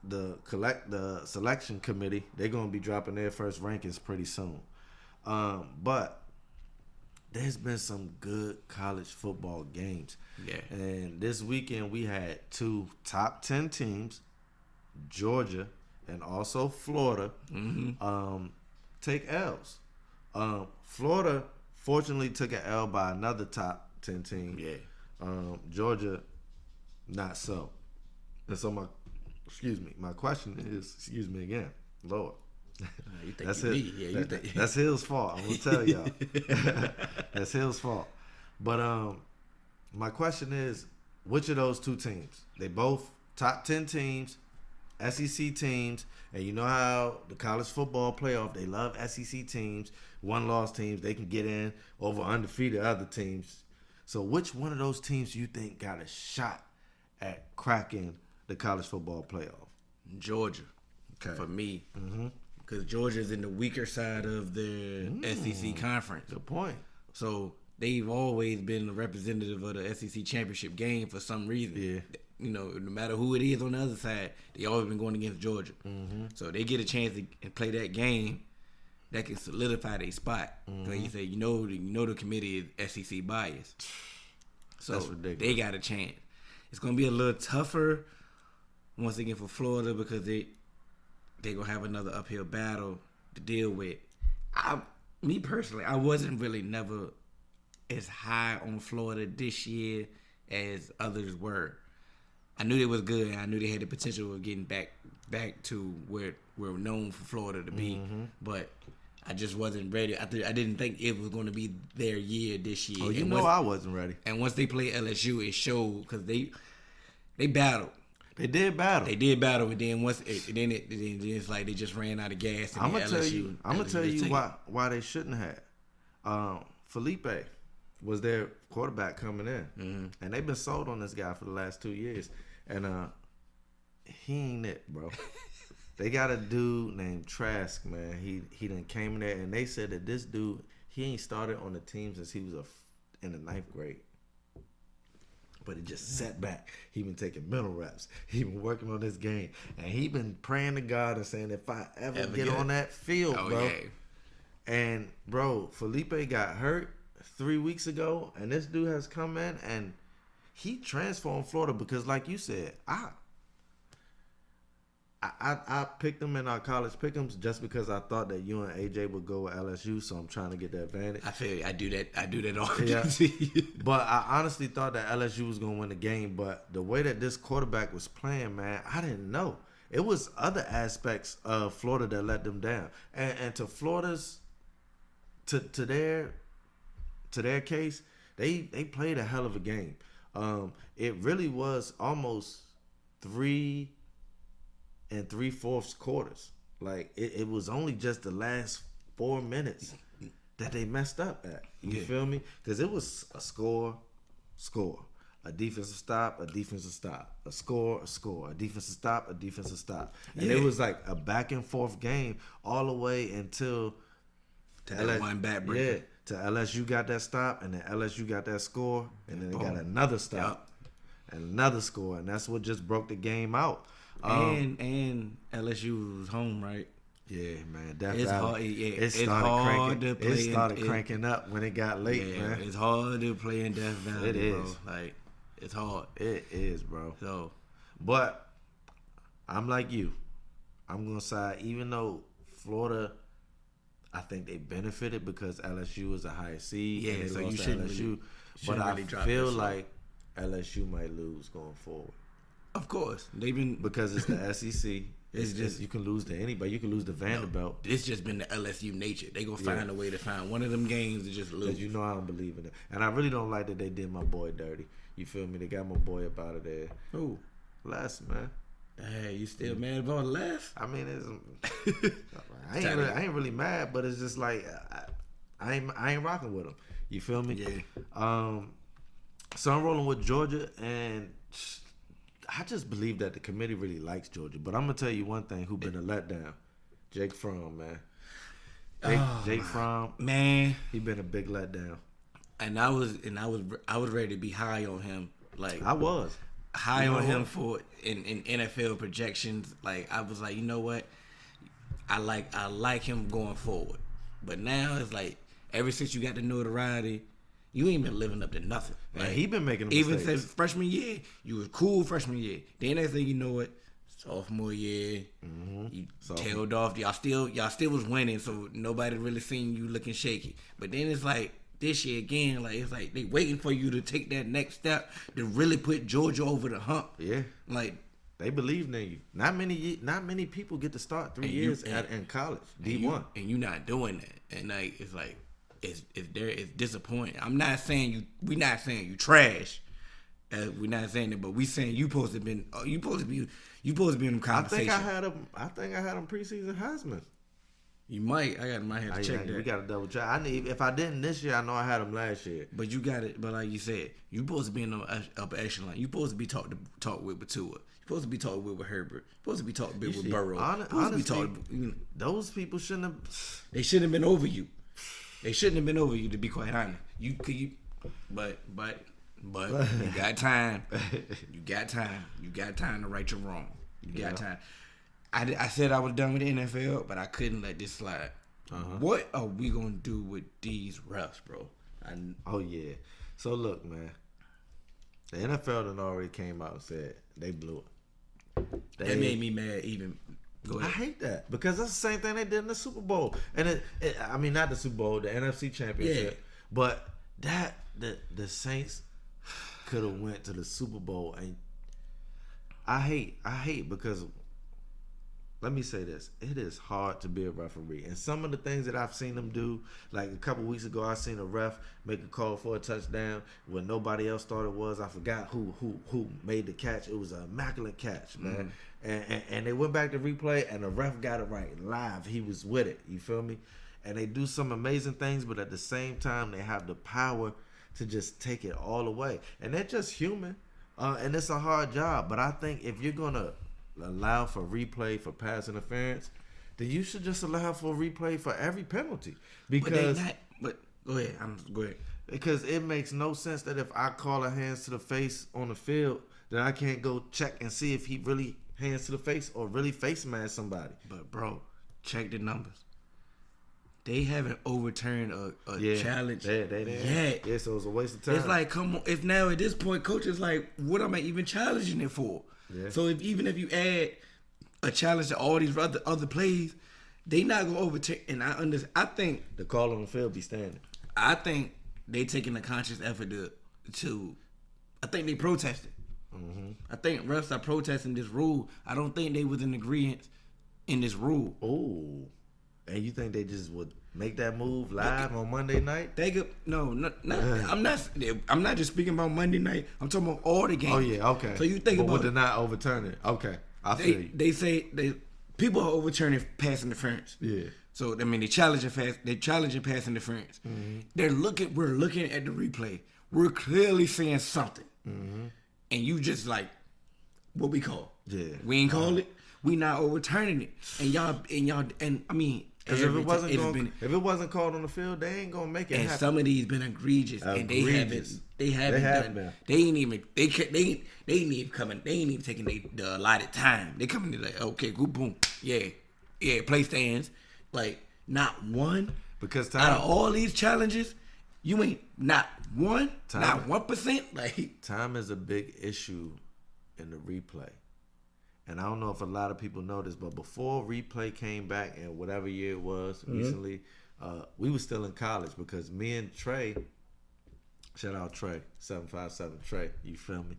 the selection committee, they're gonna be dropping their first rankings pretty soon. But there's been some good college football games. Yeah. And this weekend we had 2 top 10 teams, Georgia and also Florida, take L's. Florida fortunately took an L by another top 10 team. Yeah. Georgia, not so. And so my question is, excuse me again, Lord. That's Hill's fault. I'm gonna tell y'all. That's Hill's fault. But my question is, which of those 2 teams? They both top 10 teams, SEC teams, and you know how the college football playoff, they love SEC teams, 1-loss teams. They can get in over undefeated other teams. So which one of those teams you think got a shot at cracking the college football playoff? Georgia, Okay. for me, because Georgia's in the weaker side of the SEC conference. Good point. So they've always been a representative of the SEC championship game for some reason. Yeah. You know, no matter who it is on the other side, they always been going against Georgia. So they get a chance to play that game. That can solidify their spot. Because you say, you know the committee is SEC biased. So That's ridiculous. they got a chance. It's gonna be a little tougher once again for Florida because they gonna have another uphill battle to deal with. Me personally, I wasn't really never as high on Florida this year as others were. I knew they was good. I knew they had the potential of getting back to where we're known for Florida to be, but I just wasn't ready. I didn't think it was going to be their year this year. Oh, you know I wasn't ready. And once they played LSU, it showed because they battled. They did battle. They did battle, and then it's like they just ran out of gas. And I'm gonna tell you. I'm gonna tell you team. why they shouldn't have. Felipe was their quarterback coming in, and they've been sold on this guy for the last 2 years, and he ain't it, bro. They got a dude named Trask, man. He done came in there, and they said that this dude he ain't started on the team since he was in the 9th grade. But it just sat back. He been taking mental reps. He been working on this game, and he been praying to God and saying, if I ever get on that field, bro. Yeah. And bro, Felipe got hurt 3 weeks ago, and this dude has come in and he transformed Florida because, like you said, I picked them in our college pick'ems just because I thought that you and AJ would go with LSU, so I'm trying to get the advantage. I feel you. I do that all. Yeah. But I honestly thought that LSU was gonna win the game. But the way that this quarterback was playing, man, I didn't know. It was other aspects of Florida that let them down. And to Florida's to their case, they played a hell of a game. It really was almost 3 3/4 quarters. Like it was only just the last 4 minutes that they messed up at. You feel me? Because it was a score, a defensive stop, a defensive stop, a score, a defensive stop, a defensive stop, and it was like a back and forth game all the way until one back breaker. Yeah, to LSU got that stop, and then LSU got that score, and then they got another stop, and another score, and that's what just broke the game out. And LSU was home, right? Yeah, man. Death it's Valley. hard. Yeah, It it's started hard cranking. to play. It started cranking up when it got late, yeah, man. It's hard to play in Death Valley, It is. bro. Like it's hard. It is, bro. So, but I'm like you. I'm gonna side, even though Florida, I think they benefited because LSU is a higher seed. Yeah, and they so lost you to shouldn't LSU. really- but really I drop feel this like LSU might lose going forward of course, they've been. because it's the SEC. It's just you can lose to anybody. You can lose to Vanderbilt. It's just been the LSU nature. They gonna find a way to find one of them games to just lose. Because you know I don't believe in it. And I really don't like that they did my boy dirty. You feel me? They got my boy up out of there. Who? Les, man. Hey, you still mad about Les? I mean, I ain't really mad, but it's just like I ain't rocking with him. You feel me? Yeah. So I'm rolling with Georgia, and I just believe that the committee really likes Georgia. But I'm gonna tell you one thing: who been a letdown? Jake Fromm, man. Jake Fromm, man, he been a big letdown. And I was ready to be high on him. Like I was high on him for in NFL projections. Like I was like, you know what? I like him going forward. But now it's like ever since you got the notoriety, you ain't been living up to nothing. Man, like, he been making even mistakes. since freshman year, you was cool freshman year. Then they say, you know what? Sophomore year, you tailed off. Y'all still was winning, so nobody really seen you looking shaky. But then it's like this year again, like it's like they waiting for you to take that next step to really put Georgia over the hump. Yeah, like they believe in you. Not many people get to start 3 years in college D1, and you not doing that. And like it's disappointing. I'm not saying we not saying you trash. We're not saying that, but we saying you supposed to be in them conversations. I think I had him preseason Heisman. You might. I might have to check that. We got to double check. If I didn't this year, I know I had them last year. But you got it. But like you said, you supposed to be in the upper echelon. You supposed to be talk with Tua. You supposed to be talking with Herbert. You supposed to be talking with Burrow. Honestly, those people shouldn't have. They shouldn't have been over you. They shouldn't have been over you. To be quite honest, but you got time. You got time. You got time to right your wrong. You got time. I said I was done with the NFL, but I couldn't let this slide. What are we gonna do with these refs, bro? Oh yeah. So look, man. The NFL done already came out and said they blew it. That made me mad. Even go ahead. I hate that because that's the same thing they did in the Super Bowl, and I mean not the Super Bowl, the NFC Championship, but that the Saints could have went to the Super Bowl, and I hate because. Let me say this. It is hard to be a referee. And some of the things that I've seen them do, like a couple weeks ago, I seen a ref make a call for a touchdown when nobody else thought it was. I forgot who made the catch. It was an immaculate catch, man. And they went back to replay, and the ref got it right live. He was with it. You feel me? And they do some amazing things, but at the same time, they have the power to just take it all away. And they're just human. And it's a hard job. But I think if you're going to allow for replay for pass interference, then you should just allow for replay for every penalty. Because go ahead. Go ahead. Because it makes no sense that if I call a hands to the face on the field, that I can't go check and see if he really hands to the face or really face mask somebody. But bro, check the numbers. They haven't overturned a challenge yet. Yeah, so it's a waste of time. It's like, come on. If now at this point, coach is like, what am I even challenging it for? Yeah. So even if you add a challenge to all these other plays, they not gonna overtake. And I think the call on the field be standing. I think they taking a conscious effort to. I think they protested. Mm-hmm. I think refs are protesting this rule. I don't think they was in agreement in this rule. Oh, and you think they just would make that move live on Monday night? They could I'm not just speaking about Monday night. I'm talking about all the games. Oh yeah, okay. So you think about would they not overturn it? Okay, I feel you. They say people are overturning pass interference. Yeah. So I mean they challenging pass interference. Mm-hmm. We're looking at the replay. We're clearly seeing something. Mm-hmm. And you just like what we call. Yeah. We ain't call it. We not overturning it. And I mean. Because if it wasn't called on the field, they ain't gonna make it happen. And some of these been egregious, and they haven't done. They ain't even taking the allotted time. They coming to like, okay, boom, yeah, play stands. Like not one. Because out of all these challenges, you ain't not 1%. Like time is a big issue in the replay. And I don't know if a lot of people know this, but before replay came back in whatever year it was recently, we were still in college because me and Trey, shout out Trey, 757 Trey, you feel me?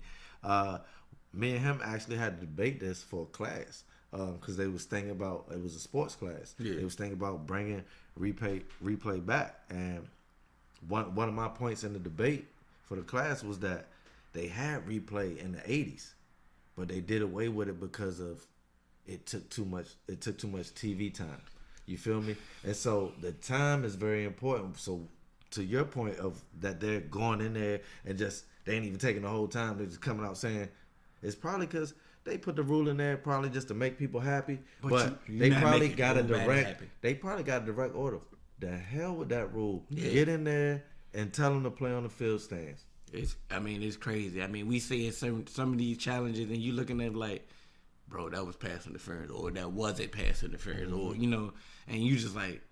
Me and him actually had to debate this for a class because they was thinking about, it was a sports class. Yeah. They was thinking about bringing replay back. And one of my points in the debate for the class was that they had replay in the 80s. But they did away with it because of it took too much TV time. You feel me? And so the time is very important. So to your point of that they're going in there and just they ain't even taking the whole time. They're just coming out saying it's probably because they put the rule in there probably just to make people happy. But they probably got a direct order. The hell with that rule. Yeah. Get in there and tell them to play on the field stands. It's crazy. I mean, we seeing some of these challenges, and you looking at like, bro, that was pass interference, or that wasn't pass interference, or and you just like,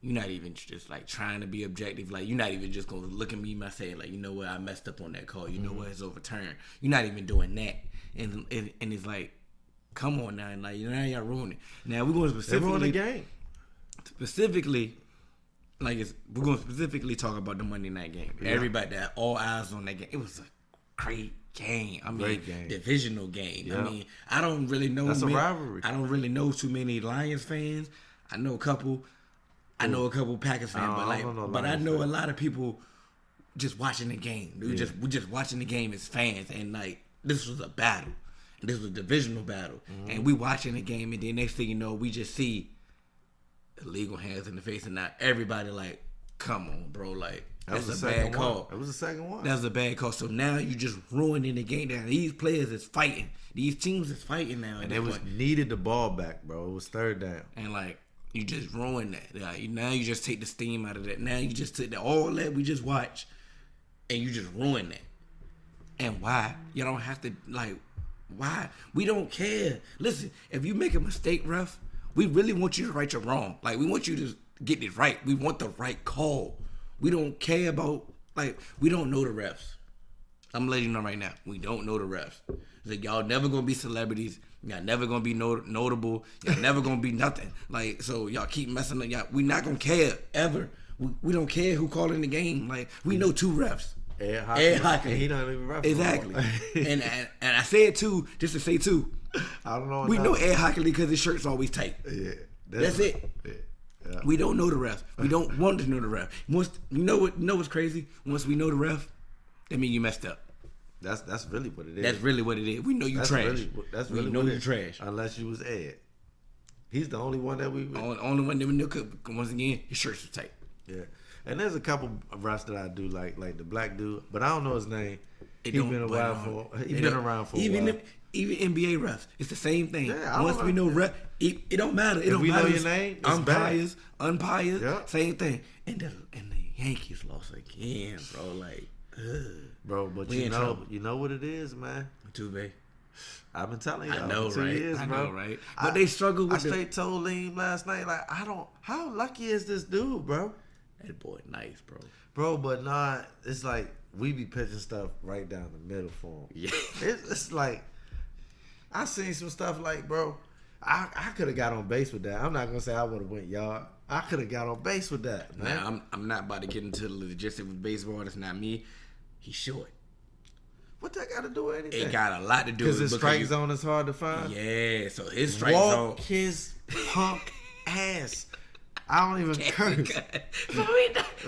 you're not even just like trying to be objective. Like you're not even just gonna look at me and say like, you know what, I messed up on that call. You know what, it's overturned. You're not even doing that, and it's like, come on now, and like now y'all ruining it. Now we're going to ruin the game. Specifically. We're going to specifically talk about the Monday night game. Yeah. Everybody, all eyes on that game. It was a great game. I mean, divisional game. Yeah. I mean, I don't really know. That's a rivalry. I don't really know too many Lions fans. I know a couple. I know a couple Packers fans, but I know a lot of people just watching the game. We're just watching the game as fans, and like this was a battle. This was a divisional battle, and we watching the game, and then next thing you know, we just see illegal hands in the face, and now everybody like, come on, bro, like That was that's the a second bad call. It was the second one. That's a bad call. So now you just ruining the game. Now these players is fighting. These teams is fighting now. And they was needed the ball back, bro. It was third down. And like you just ruined that. Like, now you just take the steam out of that. Now you just took all that we just watched, and you just ruined that. And why? You don't have to like. Why? We don't care. Listen, if you make a mistake, ref, we really want you to right your wrong. Like we want you to get it right. We want the right call. We don't care about like we don't know the refs. I'm letting you know right now. We don't know the refs. Like y'all never gonna be celebrities. Y'all never gonna be notable. Y'all never gonna be nothing. Like so, y'all keep messing up. Y'all, we not gonna care ever. We don't care who calling the game. Like we know 2 refs. Ed Hockley. He don't even ref. Exactly. and I said 2 just to say 2. I don't know. We know Ed Hockley because his shirt's always tight. Yeah, that's it. Yeah. We don't know the refs. We don't want to know the ref. Once you know what's crazy? Once we know the ref, that means you messed up. That's really what it is. That's really what it is. We know you trash. That's we really know what you it trash. Unless you was Ed. He's the only one that we. Only one that we knew. Once again, his shirts are tight. Yeah, and there's a couple of refs that I do like the black dude, but I don't know his name. He's been a while for. He's been around for a while. Even NBA refs, it's the same thing. Yeah, Once we know ref, it don't matter. It if don't we matter. know your name, it's umpires, yep. Same thing. And the Yankees lost again, bro. Like, bro, but you know what it is, man. Tuve. I've been telling you. I know, for 2 right? years, I bro. know, right? But they struggle with I straight told Liam last night, like, how lucky is this dude, bro? That boy nice, bro. Bro, but nah, it's like we be pitching stuff right down the middle for him. Yeah. It's like, I seen some stuff like, bro, I could have got on base with that. I'm not going to say I would have went yard. I could have got on base with that, man. Now, I'm not about to get into the logistics with baseball. That's not me. He's short. What that got to do with anything? It got a lot to do with because his strike zone is hard to find. Yeah, so his strike zone. Walk his punk ass. I don't even curse.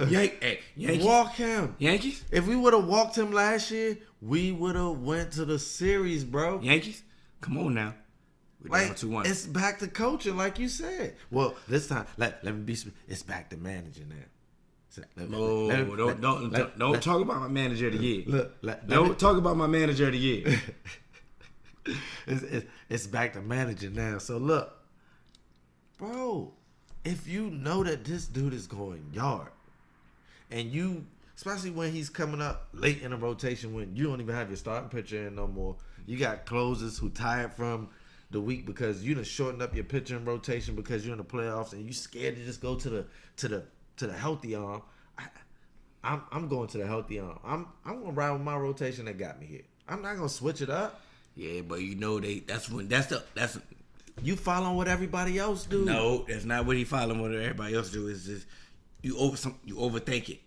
Yankees. Walk him. Yankees. If we would have walked him last year, we would have went to the series, bro. Yankees. Come on now. Like, it's back to coaching, like you said. Well, this time, let me be. It's back to managing now. Don't talk about my manager of the year. Don't talk about my manager of the year. It's back to managing now. So look, bro, if you know that this dude is going yard, and you, especially when he's coming up late in the rotation, when you don't even have your starting pitcher in no more, you got closers who tired from the week because you done shortened up your pitching rotation because you're in the playoffs and you scared to just go to the healthy arm. I'm going to the healthy arm. I'm gonna ride with my rotation that got me here. I'm not gonna switch it up. Yeah, but you know that's you following what everybody else do. No, that's not what he following what everybody else do. Is just you overthink it.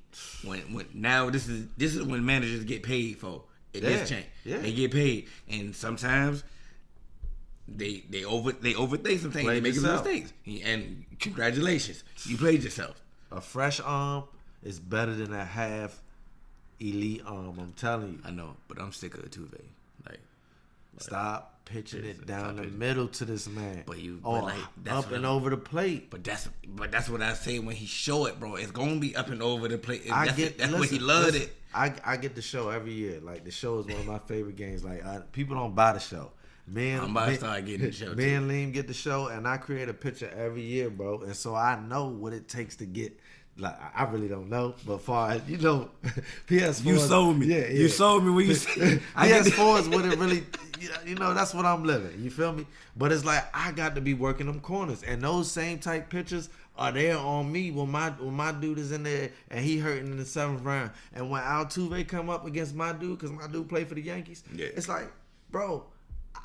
When now this is when managers get paid for. This change. Yeah. They get paid, and sometimes they overthink some things. They make mistakes. And congratulations, you played yourself. A fresh arm is better than a half elite arm. I'm telling you. I know, but I'm sick of it too, babe. Like, stop pitching it down the middle to this man. But that's up and over the plate. But that's what I say when he show it, bro. It's gonna be up and over the plate. That's what he loved it. I get the show every year. Like, the show is one of my favorite games. Like, people don't buy the show. I'm about to start getting the show. Me and Liam get the show, and I create a picture every year, bro. And so I know what it takes to get. Like, I really don't know, but far as PS4. You sold me. Yeah. You sold me when you said PS4 is what it really. That's what I'm living. You feel me? But it's like I got to be working them corners, and those same type pictures are there on me when my dude is in there and he hurting in the 7th round, and when Altuve come up against my dude because my dude play for the Yankees, it's like, bro,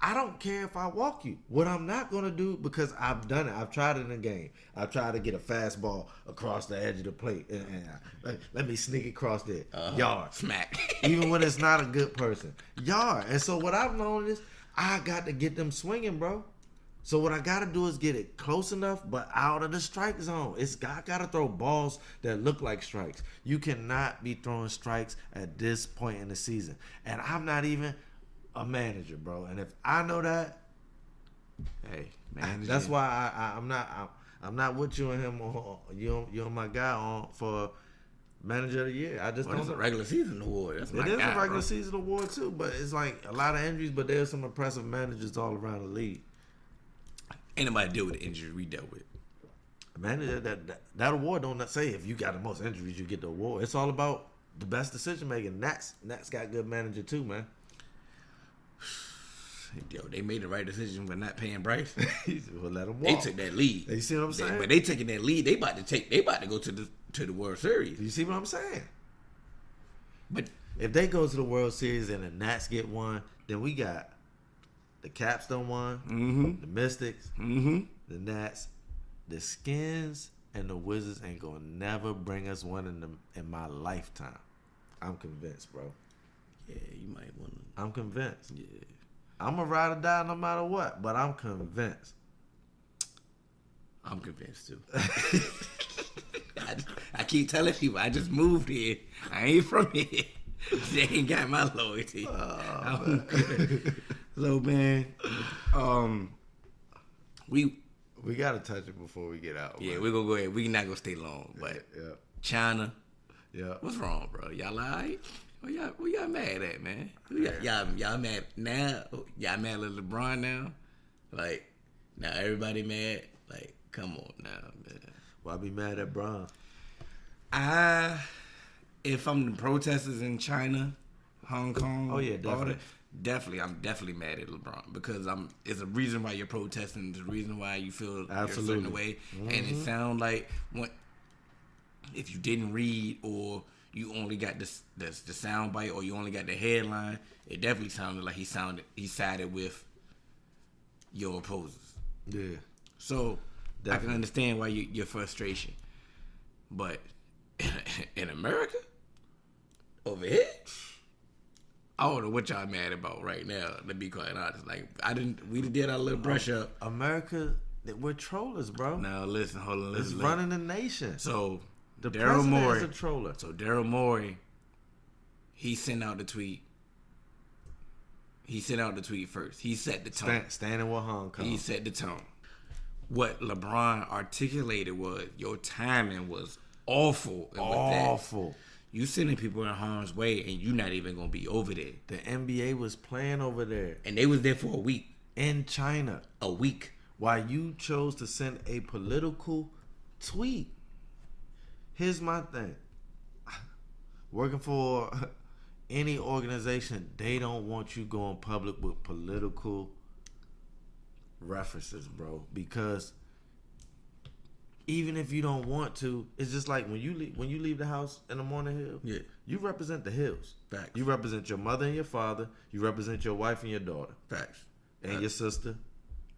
I don't care if I walk you. What I'm not going to do, because I've done it. I've tried it in a game. I've tried to get a fastball across the edge of the plate. And let me sneak across there. Yard. Smack. Even when it's not a good person. Yard. And so what I've known is I got to get them swinging, bro. So what I got to do is get it close enough, but out of the strike zone. I got to throw balls that look like strikes. You cannot be throwing strikes at this point in the season. And I'm not even a manager, bro, and if I know that, hey, man, that's why I'm not. I'm not with you and him on you're my guy on for manager of the year. I just Well, don't. it's a regular season award. That's my It is guy, a regular bro. season award too, but it's like a lot of injuries. But there's some impressive managers all around the league. Ain't nobody deal with the injuries we dealt with. Manager that award don't say if you got the most injuries you get the award. It's all about the best decision making. Nats got good manager too, man. Yo, they made the right decision for not paying Bryce. We'll let them They walk. took that lead. You see what I'm saying? But they taking that lead. They about to go to the World Series. You see what I'm saying? But If they go to the World Series and the Nats get one, then we got the Caps done one, the Mystics, the Nats, the Skins, and the Wizards ain't gonna never bring us one in my lifetime. I'm convinced, bro. yeah, you might want to. I'm convinced. Yeah. I'm a ride or die no matter what, but I'm convinced. I'm convinced too. I keep telling people I just moved here. I ain't from here. They ain't got my loyalty. So man, We gotta touch it before we get out. yeah, man. we're gonna go ahead. We not gonna stay long, but Yeah. China, Yeah. what's wrong, bro? Y'all alright? What y'all mad at, man? Y'all mad now? Y'all mad at LeBron now? Like now everybody mad? Like come on now, man. Well, I be mad at Bron. If I'm the protesters in China, Hong Kong, Oh, yeah, all definitely. that, I'm definitely mad at LeBron because it's a reason why you're protesting. It's a reason why you feel a Absolutely. certain way, and it sounds like if you didn't read or you only got the sound bite or you only got the headline, it definitely sounded like he sided with your opposers. Yeah. So I Definitely. can understand why your frustration, but in America, over here, I don't know what y'all mad about right now. To be quite honest, like we did our little brush up. America, we're trollers, bro. Now listen, hold on, It's listen. running the nation. So The Daryl president Morey, is a troller. So Daryl Morey, he sent out the tweet. He sent out the tweet first. He set the tone. Standing with Hong Kong. He set the tone. What LeBron articulated was your timing was awful. And with that, Awful. you sending people in harm's way, and you not even gonna be over there. The NBA was playing over there And they was there for a week. in China. A week. Why you chose to send a political tweet. Here's my thing. Working for any organization, they don't want you going public with political references, bro. Because even if you don't want to, it's just like when you leave the house in the morning, Hill. Yeah. You represent the hills. Facts. You represent your mother and your father. You represent your wife and your daughter. Facts. And your sister,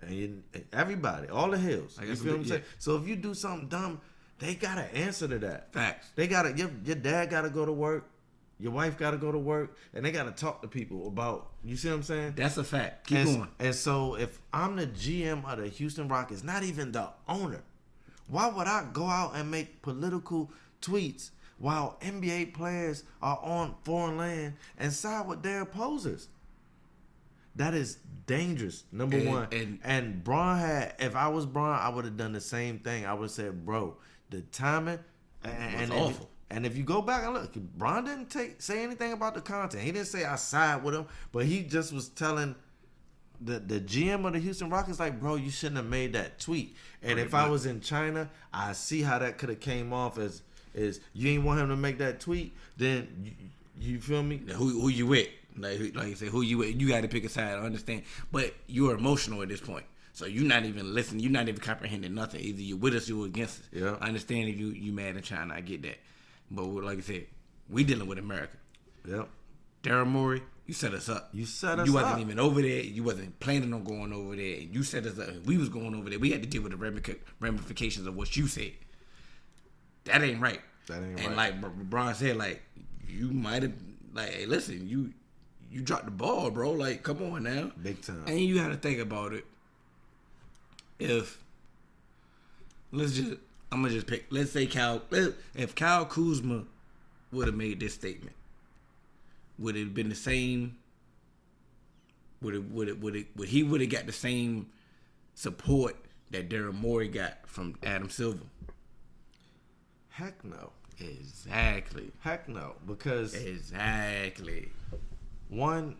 and everybody, all the hills. I You guess feel what I'm yeah. saying? So if you do something dumb, they gotta answer to that. Facts. They gotta. Your dad gotta go to work. Your wife gotta go to work, and they gotta talk to people about. You see what I'm saying? That's a fact. Keep and, going. And so if I'm the GM of the Houston Rockets, not even the owner, why would I go out and make political tweets while NBA players are on foreign land and side with their opposers? That is dangerous. Number one. And Bron had, if I was Bron, I would have done the same thing. I would have said, bro, the timing and awful. And if you go back and look, Bron didn't say anything about the content. He didn't say I side with him, but he just was telling the GM of the Houston Rockets, like, bro, you shouldn't have made that tweet. And if I was in China, I see how that could have came off as you ain't want him to make that tweet. Then you feel me? Who you with? Like you said, who you with? You got to pick a side. I understand, but you're emotional at this point, so you're not even listening. You're not even comprehending nothing. Either you're with us, or you're against us. Yeah. I understand if you mad in China. I get that, but like I said, we dealing with America. Yep. Daryl Morey, you set us up. You set us You wasn't up. even over there. You wasn't planning on going over there. You set us up. If we was going over there, we had to deal with the ramifications of what you said. That ain't right. That ain't and right. like Bron said, like you might have, like, hey, listen, you dropped the ball, bro. Like, come on now, Big time. And you got to think about it. If I'm gonna just pick. Let's say if Kyle Kuzma would have made this statement, would it have been the same? Would he would have got the same support that Daryl Morey got from Adam Silver? Heck no. Exactly. Heck no. Because Exactly. one,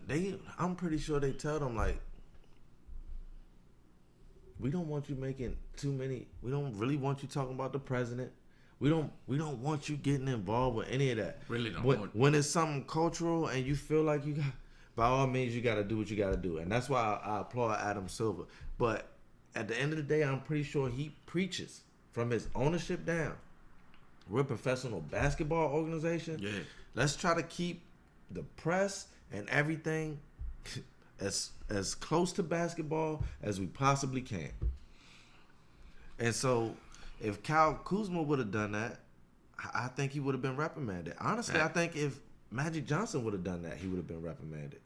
I'm pretty sure they tell them like, we don't want you making too many. We don't really want you talking about the president. We don't want you getting involved with any of that. Really don't. But when it's something cultural and you feel like you got, by all means, you got to do what you got to do, and that's why I applaud Adam Silver. But at the end of the day, I'm pretty sure he preaches from his ownership down. We're a professional basketball organization. Yeah. Let's try to keep the press and everything as close to basketball as we possibly can. And so, if Kyle Kuzma would have done that, I think he would have been reprimanded. Honestly, I think if Magic Johnson would have done that, he would have been reprimanded.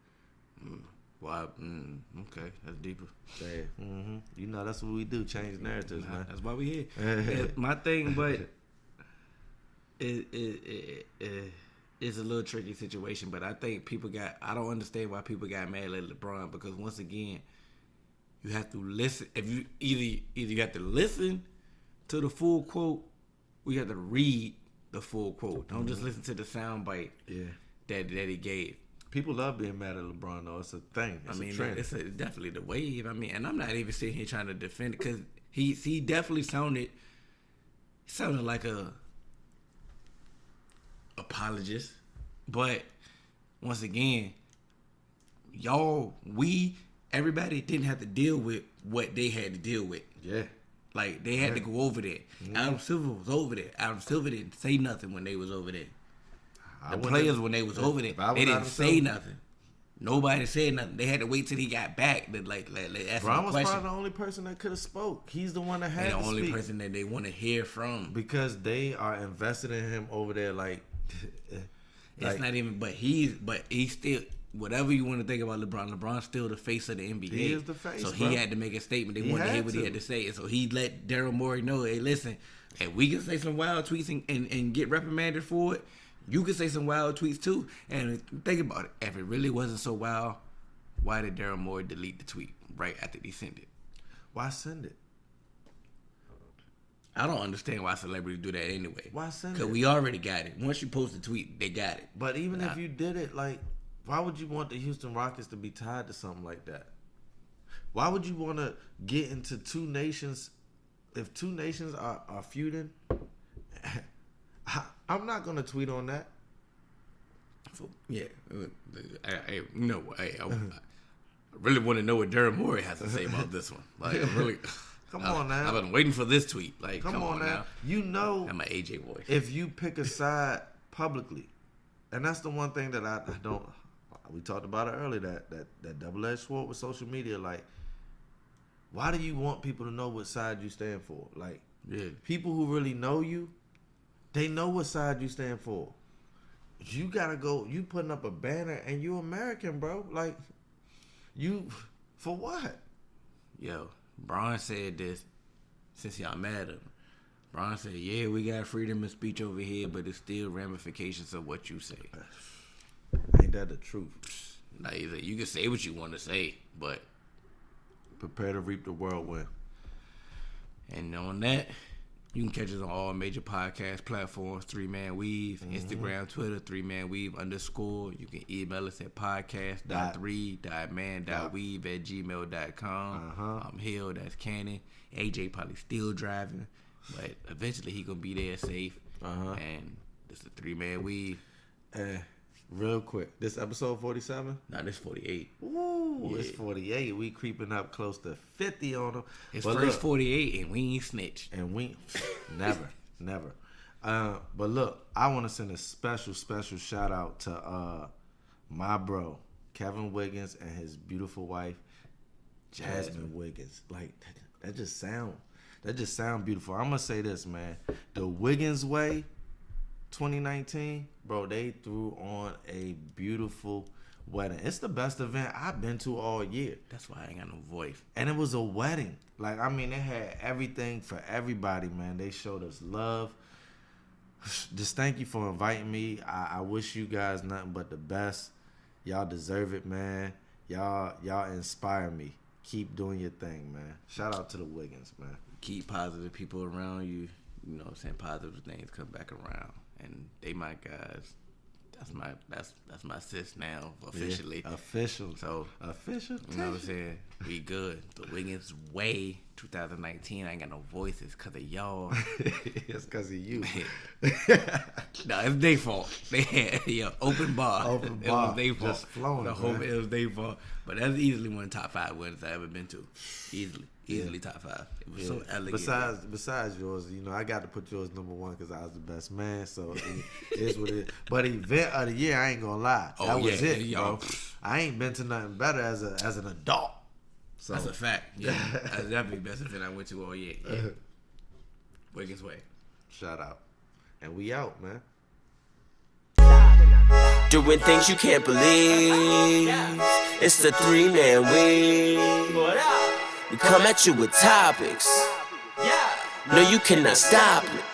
Wow. Okay, that's deeper. Yeah. Mm-hmm. You know, that's what we do, change narratives, man. That's why we here. My thing, but it's a little tricky situation. But I think I don't understand why people got mad at LeBron, because once again, you have to listen. If you either you have to listen to the full quote, or you have to read the full quote. Don't just listen to the sound bite that he gave. People love being mad at LeBron, though. It's a thing. It's a trend. It's definitely the wave. I mean, and I'm not even sitting here trying to defend it, because he definitely sounded like a apologist. But once again, everybody didn't have to deal with what they had to deal with. Yeah. Like, they had to go over there. Mm-hmm. Adam Silver was over there. Adam Silver didn't say nothing when they was over there. The players, when they was over there, they didn't say nothing. Nobody said nothing. They had to wait till he got back to like ask him a was question. probably the only person that could have spoke. He's the one that had to speak. The only person that they want to hear from. Because they are invested in him over there like... It's not even... But he's still... Whatever you want to think about LeBron's still the face of the NBA. He is the face, so he had to make a statement. They wanted to hear what he had to say. And so he let Daryl Morey know, hey, listen, if we can say some wild tweets and get reprimanded for it, you can say some wild tweets too. And think about it. If it really wasn't so wild, why did Daryl Morey delete the tweet right after he sent it? Why send it? I don't understand why celebrities do that anyway. Why send it? Because we already got it. Once you post a tweet, they got it. But even if you did it, like... Why would you want the Houston Rockets to be tied to something like that? Why would you want to get into two nations? If two nations are feuding, I'm not going to tweet on that. Yeah. I really want to know what Daryl Morey has to say about this one. Like, really... Come on now. I've been waiting for this tweet. Like, come on now. You know... I'm an AJ voice. If you pick a side publicly, and that's the one thing that I don't... We talked about it earlier, that double-edged sword with social media. Like, why do you want people to know what side you stand for? Like, people who really know you, they know what side you stand for. You gotta go. You putting up a banner and you American, bro. Like, you for what? Yo, Bron said this. Since y'all mad at him, Bron said, "Yeah, we got freedom of speech over here, but it's still ramifications of what you say." Ain't that the truth? Nah, you can say what you want to say, but prepare to reap the whirlwind. And on that, you can catch us on all major podcast platforms, 3Man Weave, Instagram, Twitter, 3Man Weave _. You can email us at podcast.3.man.weave@gmail.com. I'm Hill, that's Cannon. AJ probably still driving, but eventually he gonna be there safe. And this is 3Man Weave. Real quick, this episode 47? Nah, this 48. Ooh, yeah. It's 48. We creeping up close to 50 on them. It's but first look, 48, and we ain't snitch. And we never. But look, I want to send a special shout out to my bro, Kevin Wiggins, and his beautiful wife, Jasmine Wiggins. Like, that just sound beautiful. I'm going to say this, man. The Wiggins way, 2019, bro, they threw on a beautiful wedding. It's the best event I've been to all year. That's why I ain't got no voice. And it was a wedding. Like, I mean, they had everything for everybody, man. They showed us love. Just thank you for inviting me. I wish you guys nothing but the best. Y'all deserve it, man. Y'all inspire me. Keep doing your thing, man. Shout out to the Wiggins, man. Keep positive people around you. You know what I'm saying? Positive things come back around. And they my guys. That's my sis now, officially. Yeah, official. So official. You know what I'm saying? We good. The Wiggins way 2019. I ain't got no voices because of y'all. It's because of you. No, it's their fault. They had open bar. Open It bar. was their fault. Just flowing, The whole, man. it was their fault. But that's easily one of the top 5 wins I've ever been to. Easily top 5. It was so elegant. Besides yours, you know, I got to put yours number 1 because I was the best man. So it is what it is. But event of the year, I ain't gonna lie, that was it, bro. I ain't been to nothing better as an adult. So that's a fact. Yeah, that's definitely the best event I went to all year. Yeah. Wiggins way. Shout out, and we out, man. Doing things you can't believe. It's the 3-man week. We come at you with topics. No, you cannot stop it.